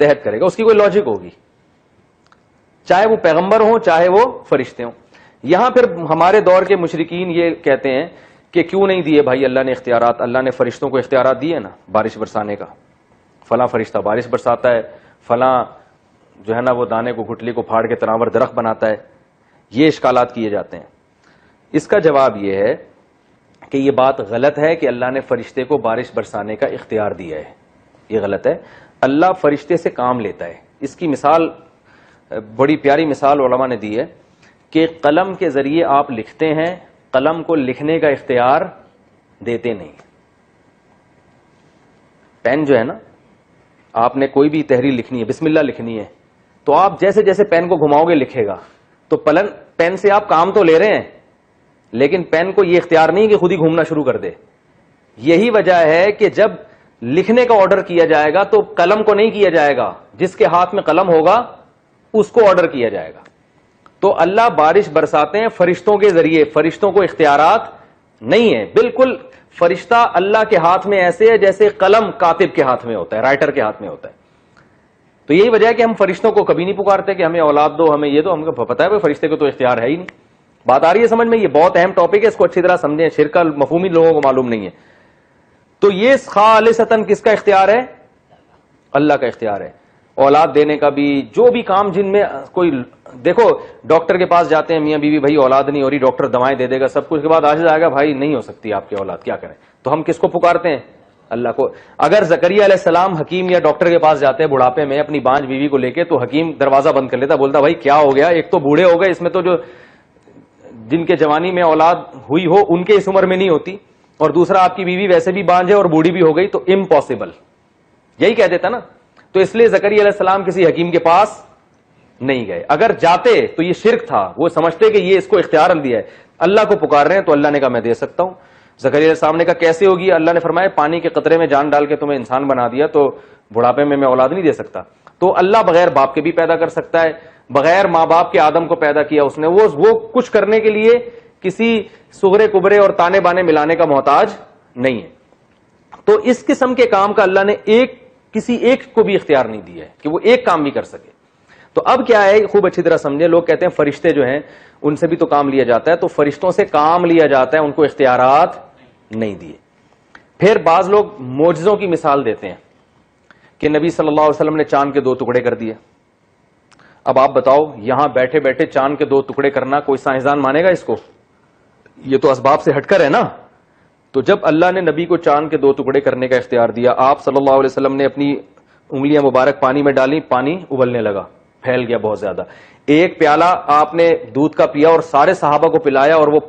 تحت کرے گا, اس کی کوئی لاجک ہوگی, چاہے وہ پیغمبر ہوں چاہے وہ فرشتے ہوں. یہاں پھر ہمارے دور کے مشرکین یہ کہتے ہیں کہ کیوں نہیں دیے بھائی اللہ نے اختیارات, اللہ نے فرشتوں کو اختیارات دیے نا بارش برسانے کا, فلاں فرشتہ بارش برساتا ہے, فلاں جو ہے نا وہ دانے کو گٹلی کو پھاڑ کے تناور درخت بناتا ہے. یہ اشکالات کیے جاتے ہیں. اس کا جواب یہ ہے کہ یہ بات غلط ہے کہ اللہ نے فرشتے کو بارش برسانے کا اختیار دیا ہے, یہ غلط ہے. اللہ فرشتے سے کام لیتا ہے. اس کی مثال بڑی پیاری مثال علماء نے دی ہے کہ قلم کے ذریعے آپ لکھتے ہیں, قلم کو لکھنے کا اختیار دیتے نہیں. پین جو ہے نا, آپ نے کوئی بھی تحریر لکھنی ہے, بسم اللہ لکھنی ہے, تو آپ جیسے جیسے پین کو گھماؤ گے لکھے گا. تو پین سے آپ کام تو لے رہے ہیں, لیکن پین کو یہ اختیار نہیں کہ خود ہی گھومنا شروع کر دے. یہی وجہ ہے کہ جب لکھنے کا آرڈر کیا جائے گا تو قلم کو نہیں کیا جائے گا, جس کے ہاتھ میں قلم ہوگا اس کو آرڈر کیا جائے گا. تو اللہ بارش برساتے ہیں فرشتوں کے ذریعے, فرشتوں کو اختیارات نہیں ہے. بالکل فرشتہ اللہ کے ہاتھ میں ایسے ہے جیسے قلم کاتب کے ہاتھ میں ہوتا ہے, رائٹر کے ہاتھ میں ہوتا ہے. تو یہی وجہ ہے کہ ہم فرشتوں کو کبھی نہیں پکارتے کہ ہمیں اولاد دو, ہمیں یہ دو. ہم کو پتا ہے بھائی فرشتے کو تو اختیار ہے ہی نہیں. بات آ رہی ہے سمجھ میں؟ یہ بہت اہم ٹاپک ہے, اس کو اچھی طرح سمجھیں. شرک کا مفہوم ہی لوگوں کو معلوم نہیں ہے. تو یہ خالصتاً کس کا اختیار ہے؟ اللہ کا اختیار ہے. اولاد دینے کا بھی, جو بھی کام جن میں کوئی, دیکھو ڈاکٹر کے پاس جاتے ہیں میاں بیوی, بھائی اولاد نہیں ہو رہی, ڈاکٹر دوائیں دے دے گا سب کچھ, کے بعد آج آئے گا بھائی نہیں ہو سکتی آپ کی اولاد, کیا کریں؟ تو ہم کس کو پکارتے ہیں؟ اللہ کو. اگر زکریا علیہ السلام حکیم یا ڈاکٹر کے پاس جاتے ہیں بڑھاپے میں اپنی بانج بیوی کو لے کے, تو حکیم دروازہ بند کر لیتا, بولتا بھائی کیا ہو گیا, ایک تو بوڑھے ہو گئے, اس میں تو جو جن کے جوانی میں اولاد ہوئی ہو ان کے اس عمر میں نہیں ہوتی, اور دوسرا آپ کی بیوی ویسے بھی بانج ہے اور بوڑھی بھی ہو گئی, تو امپاسبل, یہی کہہ دیتا نا. تو اس لیے زکریا علیہ السلام کسی حکیم کے پاس نہیں گئے. اگر جاتے تو یہ شرک تھا, وہ سمجھتے کہ یہ اس کو اختیار دیا ہے, اللہ کو پکار رہے ہیں, تو اللہ نے کہا میں دے سکتا ہوں. زکریا علیہ السلام نے کہا کیسے ہوگی؟ اللہ نے فرمایا پانی کے قطرے میں جان ڈال کے تمہیں انسان بنا دیا, تو بڑھاپے میں اولاد نہیں دے سکتا. تو اللہ بغیر باپ کے بھی پیدا کر سکتا ہے, بغیر ماں باپ کے آدم کو پیدا کیا اس نے, وہ کچھ کرنے کے لیے کسی صغرے کبرے اور تانے بانے ملانے کا محتاج نہیں ہے. تو اس قسم کے کام کا اللہ نے کسی ایک کو بھی اختیار نہیں دیا ہے کہ وہ ایک کام بھی کر سکے. تو اب کیا ہے, خوب اچھی طرح سمجھے. لوگ کہتے ہیں فرشتے جو ہیں ان سے بھی تو کام لیا جاتا ہے, تو فرشتوں سے کام لیا جاتا ہے, ان کو اختیارات نہیں دیے. پھر بعض لوگ معجزوں کی مثال دیتے ہیں کہ نبی صلی اللہ علیہ وسلم نے چاند کے 2 ٹکڑے کر دیے. اب آپ بتاؤ, یہاں بیٹھے بیٹھے چاند کے 2 ٹکڑے کرنا کوئی سائنسدان مانے گا اس کو؟ یہ تو اسباب سے ہٹ کر ہے نا. تو جب اللہ نے نبی کو چاند کے 2 ٹکڑے کرنے کا اختیار دیا, آپ صلی اللہ علیہ وسلم نے اپنی انگلیاں مبارک پانی میں ڈالی, پانی ابلنے لگا, پھیل گیا بہت زیادہ. ایک پیالہ آپ نے دودھ کا پیا اور سارے صحابہ کو پلایا اور وہ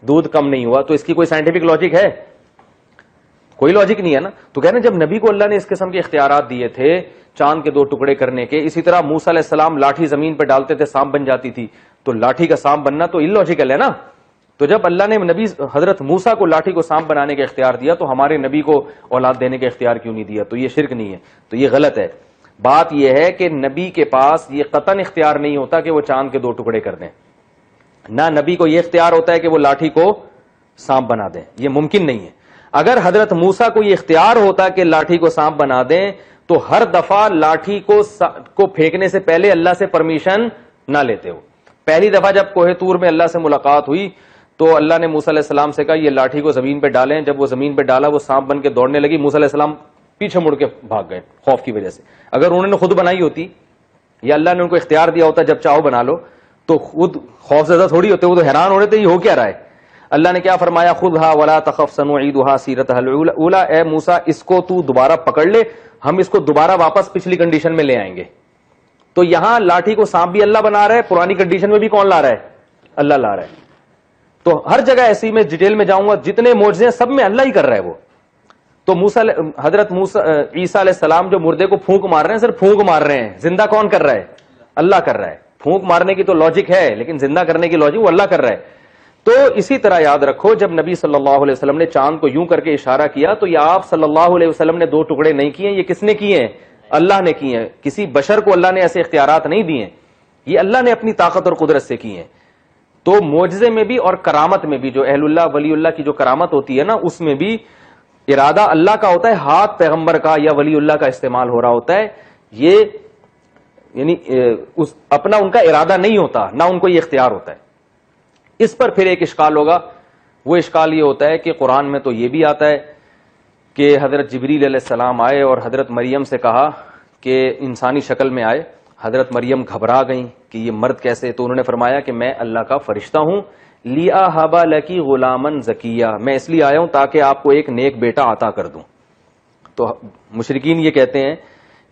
دودھ کم نہیں ہوا, تو اس کی کوئی سائنٹیفک لاجک ہے؟ کوئی لاجک نہیں ہے نا. تو کہنا جب نبی کو اللہ نے اس قسم کے اختیارات دیے تھے چاند کے 2 ٹکڑے کرنے کے, اسی طرح موسیٰ علیہ السلام لاٹھی زمین پہ ڈالتے تھے سانپ بن جاتی تھی, تو لاٹھی کا سانپ بننا تو illogical ہے نا. تو جب اللہ نے نبی حضرت موسیٰ کو لاٹھی کو سانپ بنانے کا اختیار دیا, تو ہمارے نبی کو اولاد دینے کا اختیار کیوں نہیں دیا؟ تو یہ شرک نہیں ہے, تو یہ غلط ہے. بات یہ ہے کہ نبی کے پاس یہ قطعاً اختیار نہیں ہوتا کہ وہ چاند کے 2 ٹکڑے کر دیں. نہ نبی کو یہ اختیار ہوتا ہے کہ وہ لاٹھی کو سانپ بنا دیں, یہ ممکن نہیں ہے. اگر حضرت موسیٰ کو یہ اختیار ہوتا کہ لاٹھی کو سانپ بنا دیں, تو ہر دفعہ لاٹھی کو پھینکنے سے پہلے اللہ سے پرمیشن نہ لیتے ہو. پہلی دفعہ جب کوہ طور میں اللہ سے ملاقات ہوئی تو اللہ نے موسیٰ علیہ السلام سے کہا یہ لاٹھی کو زمین پہ ڈالیں. جب وہ زمین پہ ڈالا وہ سانپ بن کے دوڑنے لگی, موسیٰ علیہ السلام پیچھے مڑ کے بھاگ گئے خوف کی وجہ سے. اگر انہوں نے خود بنائی ہوتی یا اللہ نے ان کو اختیار دیا ہوتا جب چاہو بنا لو, تو خود خوف زدہ تھوڑی ہوتے, وہ تو حیران ہو رہے تھے یہ ہو کیا رہا ہے. اللہ نے کیا فرمایا, خذھا ولا تخف سنعیدھا سیرتھا الاولی, اے موسیٰ اس کو تو دوبارہ پکڑ لے, ہم اس کو دوبارہ واپس پچھلی کنڈیشن میں لے آئیں گے. تو یہاں لاٹھی کو سانپ بھی اللہ بنا رہا ہے, پرانی کنڈیشن میں بھی کون لا رہا ہے؟ اللہ لا رہا ہے. تو ہر جگہ ایسی میں ڈیٹیل میں جاؤں گا, جتنے معجزے ہیں سب میں اللہ ہی کر رہا ہے وہ. تو حضرت عیسیٰ علیہ السلام جو مردے کو پھونک مار رہے ہیں, صرف پھونک مار رہے ہیں, زندہ کون کر رہا ہے؟ اللہ کر رہا ہے. پھونک مارنے کی تو لاجک ہے, لیکن زندہ کرنے کی لاجک وہ اللہ کر رہا ہے. تو اسی طرح یاد رکھو, جب نبی صلی اللہ علیہ وسلم نے چاند کو یوں کر کے اشارہ کیا, تو یہ آپ صلی اللہ علیہ وسلم نے 2 ٹکڑے نہیں کیے, یہ کس نے کیے ہیں؟ اللہ نے کیے ہیں. کسی بشر کو اللہ نے ایسے اختیارات نہیں دیے, یہ اللہ نے اپنی طاقت اور قدرت سے کیے ہیں. تو معجزے میں بھی اور کرامت میں بھی, جو اہل اللہ ولی اللہ کی جو کرامت ہوتی ہے نا, اس میں بھی ارادہ اللہ کا ہوتا ہے, ہاتھ پیغمبر کا یا ولی اللہ کا استعمال ہو رہا ہوتا ہے. یہ یعنی اپنا ان کا ارادہ نہیں ہوتا, نہ ان کو یہ اختیار ہوتا ہے. اس پر پھر ایک اشکال ہوگا, وہ اشکال یہ ہوتا ہے کہ قرآن میں تو یہ بھی آتا ہے کہ حضرت جبریل علیہ السلام آئے اور حضرت مریم سے کہا کہ انسانی شکل میں آئے. حضرت مریم گھبرا گئیں کہ یہ مرد کیسے, تو انہوں نے فرمایا کہ میں اللہ کا فرشتہ ہوں, لِأَهَبَ لَكِ غُلَامًا زَكِيًّا, میں اس لیے آیا ہوں تاکہ آپ کو ایک نیک بیٹا عطا کر دوں. تو مشرکین یہ کہتے ہیں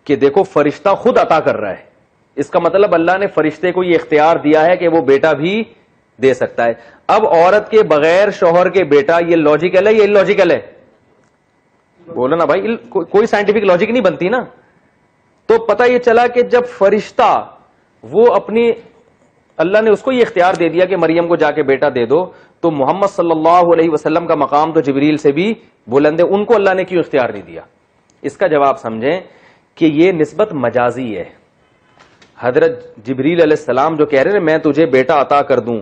کہ دیکھو فرشتہ خود عطا کر رہا ہے, اس کا مطلب اللہ نے فرشتے کو یہ اختیار دیا ہے کہ وہ بیٹا بھی دے سکتا ہے. اب عورت کے بغیر شوہر کے بیٹا, یہ لاجیکل ہے یا illogical ہے؟ بولو نا بھائی, کوئی سائنٹیفک لاجک نہیں بنتی نا. تو پتہ یہ چلا کہ جب فرشتہ وہ اپنی, اللہ نے اس کو یہ اختیار دے دیا کہ مریم کو جا کے بیٹا دے دو, تو محمد صلی اللہ علیہ وسلم کا مقام تو جبریل سے بھی بلند ہے, ان کو اللہ نے کیوں اختیار نہیں دیا؟ اس کا جواب سمجھیں کہ یہ نسبت مجازی ہے. حضرت جبریل علیہ السلام جو کہہ رہے ہیں میں تجھے بیٹا عطا کر دوں،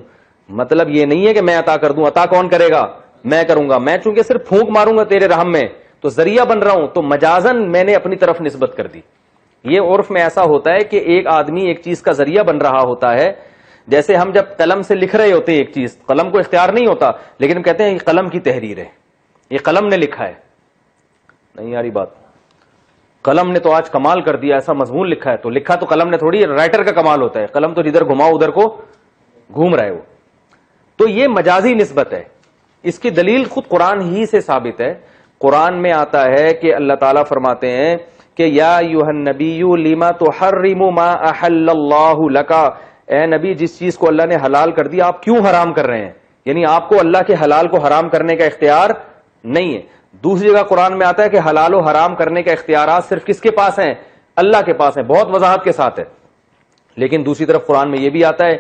مطلب یہ نہیں ہے کہ میں عطا کر دوں. عطا کون کرے گا؟ میں کروں گا. میں چونکہ صرف پھونک ماروں گا تیرے رحم میں تو ذریعہ بن رہا ہوں، تو مجازن میں نے اپنی طرف نسبت کر دی. یہ عرف میں ایسا ہوتا ہے کہ ایک آدمی ایک چیز کا ذریعہ بن رہا ہوتا ہے. جیسے ہم جب قلم سے لکھ رہے ہوتے ہیں ایک چیز، قلم کو اختیار نہیں ہوتا، لیکن ہم کہتے ہیں یہ قلم کی تحریر ہے، یہ قلم نے لکھا ہے. نہیں یاری بات، قلم نے تو آج کمال کر دیا، ایسا مضمون لکھا ہے. تو لکھا تو قلم نے تھوڑی، رائٹر کا کمال ہوتا ہے. قلم تو جدھر گھماؤ ادھر کو گھوم رہا ہے وہ. تو یہ مجازی نسبت ہے. اس کی دلیل خود قرآن ہی سے ثابت ہے. قرآن میں آتا ہے کہ اللہ تعالیٰ فرماتے ہیں کہ یا ایھا النبی لما تحرم ما احل اللہ لک، اے نبی جس چیز کو اللہ نے حلال کر دیا آپ کیوں حرام کر رہے ہیں؟ یعنی آپ کو اللہ کے حلال کو حرام کرنے کا اختیار نہیں ہے. دوسری جگہ قرآن میں آتا ہے کہ حلال و حرام کرنے کا اختیارات صرف کس کے پاس ہیں؟ اللہ کے پاس ہیں. بہت وضاحت کے ساتھ ہے. لیکن دوسری طرف قرآن میں یہ بھی آتا ہے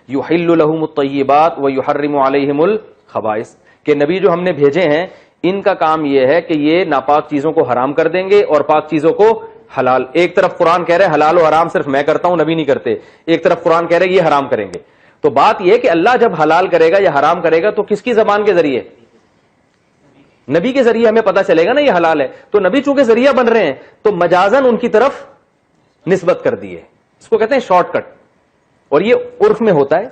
یحل لهم الطیبات ویحرم علیہم الخبائث، کہ نبی جو ہم نے بھیجے ہیں ان کا کام یہ ہے کہ یہ ناپاک چیزوں کو حرام کر دیں گے اور پاک چیزوں کو حلال. ایک طرف قرآن کہہ رہے ہیں حلال و حرام صرف میں کرتا ہوں، نبی نہیں کرتے. ایک طرف قرآن کہہ رہے ہیں یہ حرام کریں گے. تو بات یہ کہ اللہ جب حلال کرے گا یا حرام کرے گا تو کس کی زبان کے ذریعے؟ نبی کے ذریعے ہمیں پتا چلے گا نا یہ حلال ہے. تو نبی چونکہ ذریعہ بن رہے ہیں تو مجازن ان کی طرف نسبت کر دی ہے. اس کو کہتے ہیں شارٹ کٹ. اور یہ عرف میں ہوتا ہے.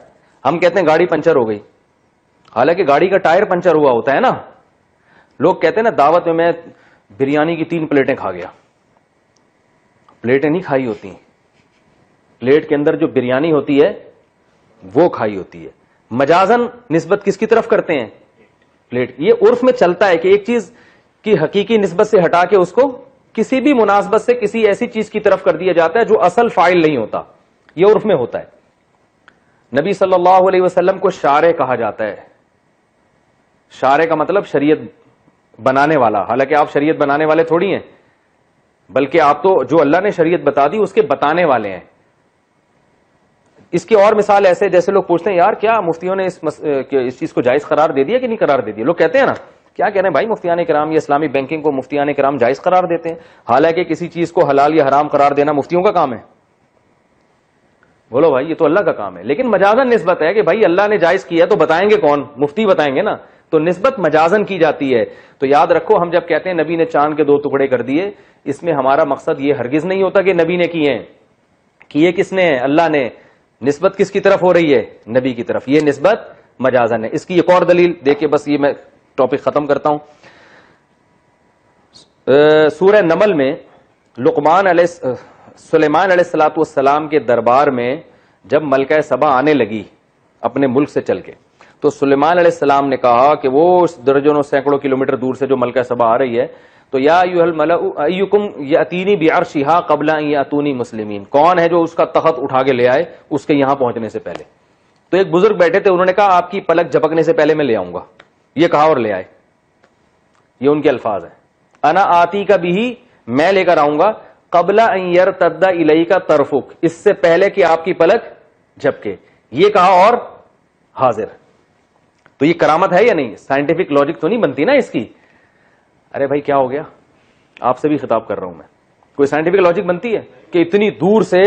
ہم کہتے ہیں گاڑی پنچر ہو گئی، حالانکہ گاڑی کا ٹائر پنچر ہوا ہوتا ہے نا. لوگ کہتے ہیں نا دعوت میں بریانی کی 3 پلیٹیں کھا گیا. پلیٹیں نہیں کھائی ہوتی، پلیٹ کے اندر جو بریانی ہوتی ہے وہ کھائی ہوتی ہے. مجازن نسبت کس کی طرف کرتے ہیں؟ پلیٹ. یہ عرف میں چلتا ہے کہ ایک چیز کی حقیقی نسبت سے ہٹا کے اس کو کسی بھی مناسبت سے کسی ایسی چیز کی طرف کر دیا جاتا ہے جو اصل فاعل نہیں ہوتا. یہ عرف میں ہوتا ہے. نبی صلی اللہ علیہ وسلم کو شارع کہا جاتا ہے. شارع کا مطلب شریعت بنانے والا. حالانکہ آپ شریعت بنانے والے تھوڑی ہیں، بلکہ آپ تو جو اللہ نے شریعت بتا دی اس کے بتانے والے ہیں. اس کی اور مثال ایسے جیسے لوگ پوچھتے ہیں یار کیا مفتیوں نے اس چیز کو جائز قرار دے دیا کہ نہیں قرار دے دیا؟ لوگ کہتے ہیں نا کیا کہہ رہے ہیں بھائی مفتیان کرام، یہ اسلامی بینکنگ کو مفتیان کرام جائز قرار دیتے ہیں، حالانکہ کسی چیز کو حلال یا حرام قرار دینا مفتیوں کا کام ہے. بولو بھائی یہ تو اللہ کا کام ہے. لیکن مجازن نسبت ہے کہ بھائی اللہ نے جائز کیا تو بتائیں گے کون؟ مفتی بتائیں گے نا. تو نسبت مجازن کی جاتی ہے. تو یاد رکھو ہم جب کہتے ہیں نبی نے چاند کے 2 ٹکڑے کر دیے، اس میں ہمارا مقصد یہ ہرگز نہیں ہوتا کہ نبی نے کیے ہیں. کیے کس نے؟ اللہ نے. نسبت کس کی طرف ہو رہی ہے؟ نبی کی طرف. یہ نسبت مجازن ہے. اس کی ایک اور دلیل دیکھیں، بس یہ میں ٹاپک ختم کرتا ہوں. سورہ نمل میں سلیمان علیہ الصلوۃ والسلام کے دربار میں جب ملکہ سبا آنے لگی اپنے ملک سے چل کے، تو سلیمان علیہ السلام نے کہا کہ وہ درجنوں سینکڑوں کلومیٹر دور سے جو ملکہ سبا آ رہی ہے تو یا ایھا الملأ ایکم یاتینی بعرشھا قبل ان یاتونی مسلمین، کون ہے جو اس کا تخت اٹھا کے لے آئے اس کے یہاں پہنچنے سے پہلے؟ تو ایک بزرگ بیٹھے تھے، انہوں نے کہا آپ کی پلک جھپکنے سے پہلے میں لے آؤں گا. یہ کہا اور لے آئے. یہ ان کے الفاظ ہیں. انا آتی کا بھی، میں لے کر آؤں گا، قبل ان یرتد الیک طرفک، اس سے پہلے کہ آپ کی پلک جھپکے. یہ کہا اور حاضر. تو یہ کرامت ہے یا نہیں؟ سائنٹیفک لاجک تو نہیں بنتی نا اس کی. ارے بھائی کیا ہو گیا؟ آپ سے بھی خطاب کر رہا ہوں میں. کوئی سائنٹیفک لاجک بنتی ہے کہ اتنی دور سے؟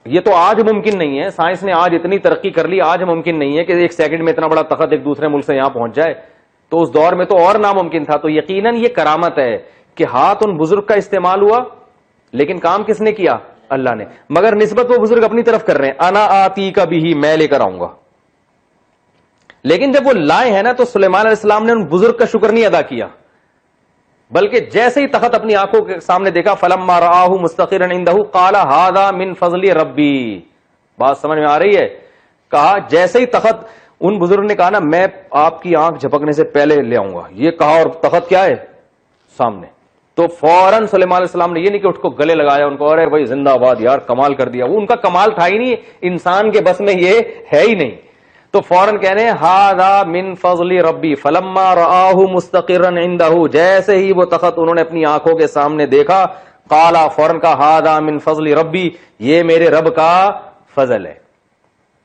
یہ تو آج ممکن نہیں ہے. سائنس نے آج اتنی ترقی کر لی، آج ممکن نہیں ہے کہ 1 سیکنڈ میں اتنا بڑا تخت ایک دوسرے ملک سے یہاں پہنچ جائے. تو اس دور میں تو اور ناممکن تھا. تو یقیناً یہ کرامت ہے کہ ہاتھ ان بزرگ کا استعمال ہوا، لیکن کام کس نے کیا؟ اللہ نے. مگر نسبت وہ بزرگ اپنی طرف کر رہے ہیں. انا آتی کا بھی، میں لے کر آؤں گا. لیکن جب وہ لائے ہیں نا تو سلیمان علیہ السلام نے ان بزرگ کا شکر نہیں ادا کیا، بلکہ جیسے ہی تخت اپنی آنکھوں کے سامنے دیکھا فلما رآہ مستقرا عنده قال هذا من فضل ربی. بات سمجھ میں آ رہی ہے؟ کہا جیسے ہی تخت، ان بزرگ نے کہا نا میں آپ کی آنکھ جھپکنے سے پہلے لے آؤں گا، یہ کہا اور تخت کیا ہے سامنے. تو فوراً سلیمان علیہ السلام نے یہ نہیں کہ اٹھ کو گلے لگایا ان کو، ارے بھائی زندہ آباد یار کمال کر دیا. وہ ان کا کمال تھا ہی نہیں، انسان کے بس میں یہ ہے ہی نہیں. تو فوراً کہنے ھذا من فضل ربی فلما رآہ مستقرا عنده، جیسے ہی وہ تخت انہوں نے اپنی آنکھوں کے سامنے دیکھا قالا، فوراً کہا ھذا من فضل ربی، یہ میرے رب کا فضل ہے.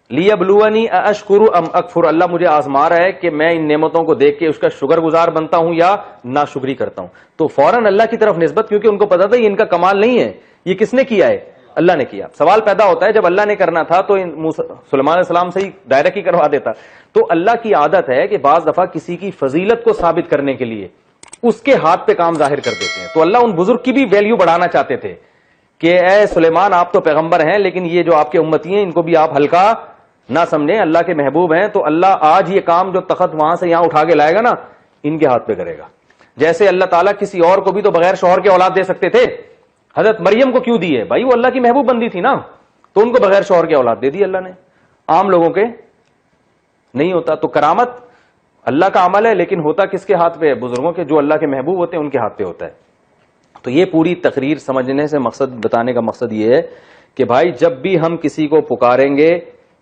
لیبلونی اشکر ام اکفر، اللہ مجھے آزما رہا ہے کہ میں ان نعمتوں کو دیکھ کے اس کا شکر گزار بنتا ہوں یا ناشکری کرتا ہوں. تو فوراً اللہ کی طرف نسبت، کیونکہ ان کو پتا تھا یہ ان کا کمال نہیں ہے، یہ کس نے کیا ہے؟ اللہ نے کیا. سوال پیدا ہوتا ہے جب اللہ نے کرنا تھا تو سلیمان علیہ السلام سے ہی ڈائریکٹ ہی کروا دیتا. تو اللہ کی عادت ہے کہ بعض دفعہ کسی کی فضیلت کو ثابت کرنے کے لیے اس کے ہاتھ پہ کام ظاہر کر دیتے ہیں. تو اللہ ان بزرگ کی بھی ویلیو بڑھانا چاہتے تھے کہ اے سلیمان آپ تو پیغمبر ہیں، لیکن یہ جو آپ کے امتی ہیں ان کو بھی آپ ہلکا نہ سمجھیں، اللہ کے محبوب ہیں. تو اللہ آج یہ کام جو تخت وہاں سے یہاں اٹھا کے لائے گا نا، ان کے ہاتھ پہ کرے گا. جیسے اللہ تعالیٰ کسی اور کو بھی تو بغیر شوہر کے اولاد دے سکتے تھے. حضرت مریم کو کیوں دی ہے؟ بھائی وہ اللہ کی محبوب بندی تھی نا، تو ان کو بغیر شوہر کے اولاد دے دی اللہ نے. عام لوگوں کے نہیں ہوتا. تو کرامت اللہ کا عمل ہے، لیکن ہوتا کس کے ہاتھ پہ ہے؟ بزرگوں کے، جو اللہ کے محبوب ہوتے ہیں ان کے ہاتھ پہ ہوتا ہے. تو یہ پوری تقریر سمجھنے سے مقصد، بتانے کا مقصد یہ ہے کہ بھائی جب بھی ہم کسی کو پکاریں گے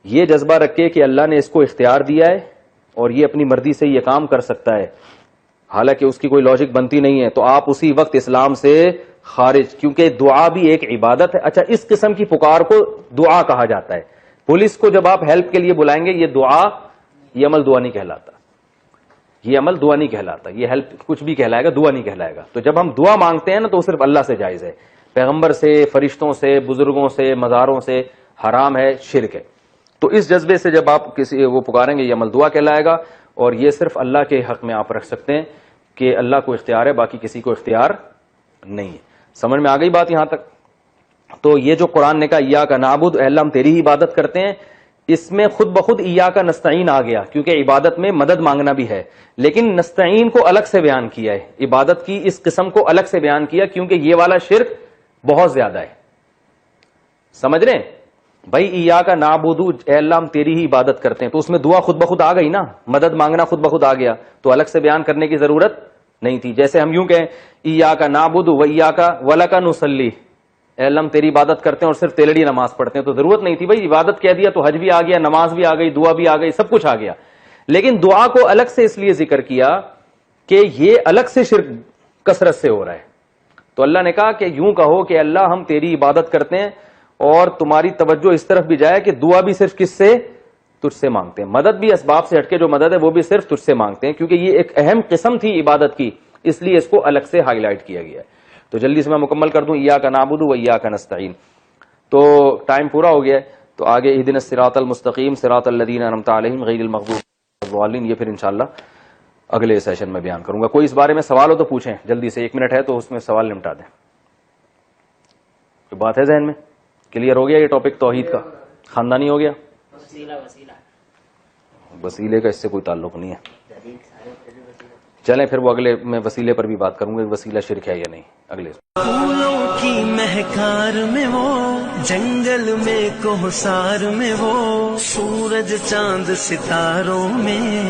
یہ جذبہ رکھے کہ اللہ نے اس کو اختیار دیا ہے اور یہ اپنی مرضی سے یہ کام کر سکتا ہے، حالانکہ اس کی کوئی لاجک بنتی نہیں ہے، تو آپ اسی وقت اسلام سے خارج، کیونکہ دعا بھی ایک عبادت ہے. اچھا، اس قسم کی پکار کو دعا کہا جاتا ہے. پولیس کو جب آپ ہیلپ کے لیے بلائیں گے، یہ دعا، یہ عمل دعا نہیں کہلاتا، یہ عمل دعا نہیں کہلاتا، یہ ہیلپ کچھ بھی کہلائے گا، دعا نہیں کہلائے گا. تو جب ہم دعا مانگتے ہیں نا تو صرف اللہ سے جائز ہے، پیغمبر سے، فرشتوں سے، بزرگوں سے، مزاروں سے حرام ہے، شرک ہے. تو اس جذبے سے جب آپ کسی وہ پکاریں گے یہ عمل دعا کہلائے گا، اور یہ صرف اللہ کے حق میں آپ رکھ سکتے ہیں کہ اللہ کو اختیار ہے، باقی کسی کو اختیار نہیں ہے. سمجھ میں آ گئی بات یہاں تک؟ تو یہ جو قرآن نے کہا ایاک نعبد، اے اللہ ہم تیری ہی عبادت کرتے ہیں، اس میں خود بخود ایاک نستعین آ گیا، کیونکہ عبادت میں مدد مانگنا بھی ہے. لیکن نستعین کو الگ سے بیان کیا ہے، عبادت کی اس قسم کو الگ سے بیان کیا، کیونکہ یہ والا شرک بہت زیادہ ہے. سمجھ رہے ہیں بھائی؟ ایاک نعبد، اے اللہ ہم تیری ہی عبادت کرتے ہیں، تو اس میں دعا خود بخود آ گئی نا، مدد مانگنا خود بخود آ گیا، تو الگ سے بیان کرنے کی ضرورت نہیں تھی. جیسے ہم یوں کہیں ایاک نعبد و ایاک ولک نصلی، اے اللہ ہم تیری عبادت کرتے ہیں اور صرف تیلڑی نماز پڑھتے ہیں، تو ضرورت نہیں تھی. بھائی عبادت کہہ دیا تو حج بھی آ گیا، نماز بھی آ گئی، دعا بھی آ گئی، سب کچھ آ گیا. لیکن دعا کو الگ سے اس لیے ذکر کیا کہ یہ الگ سے شرک کثرت سے ہو رہا ہے. تو اللہ نے کہا کہ یوں کہو کہ اللہ ہم تیری عبادت کرتے ہیں، اور تمہاری توجہ اس طرف بھی جائے کہ دعا بھی صرف کس سے؟ تجھ سے مانگتے ہیں. مدد بھی اسباب سے ہٹ کے جو مدد ہے وہ بھی صرف تجھ سے مانگتے ہیں، کیونکہ یہ ایک اہم قسم تھی عبادت کی، اس لیے اس کو الگ سے ہائی لائٹ کیا گیا ہے. تو جلدی سے میں مکمل کر دوں، ایاک نعبد و ایاک نستعین. تو ٹائم پورا ہو گیا ہے، تو آگے اہدنا الصراط المستقیم صراط الذین انعمت علیہم غیر المغضوب علیہم ولا الضالین، یہ پھر انشاءاللہ اگلے سیشن میں بیان کروں گا. کوئی اس بارے میں سوال ہو تو پوچھیں جلدی سے، 1 منٹ ہے تو اس میں سوال نمٹا دیں. کوئی بات ہے ذہن میں؟ کلیئر ہو گیا یہ ٹاپک توحید کا؟ خاندانی ہو گیا؟ وسیلے کا اس سے کوئی تعلق نہیں ہے. چلیں پھر وہ اگلے میں وسیلے پر بھی بات کروں گا، وسیلہ شرک ہے یا نہیں اگلے. پھولوں کی مہکار میں وہ، جنگل میں کوہسار میں وہ، سورج چاند ستاروں میں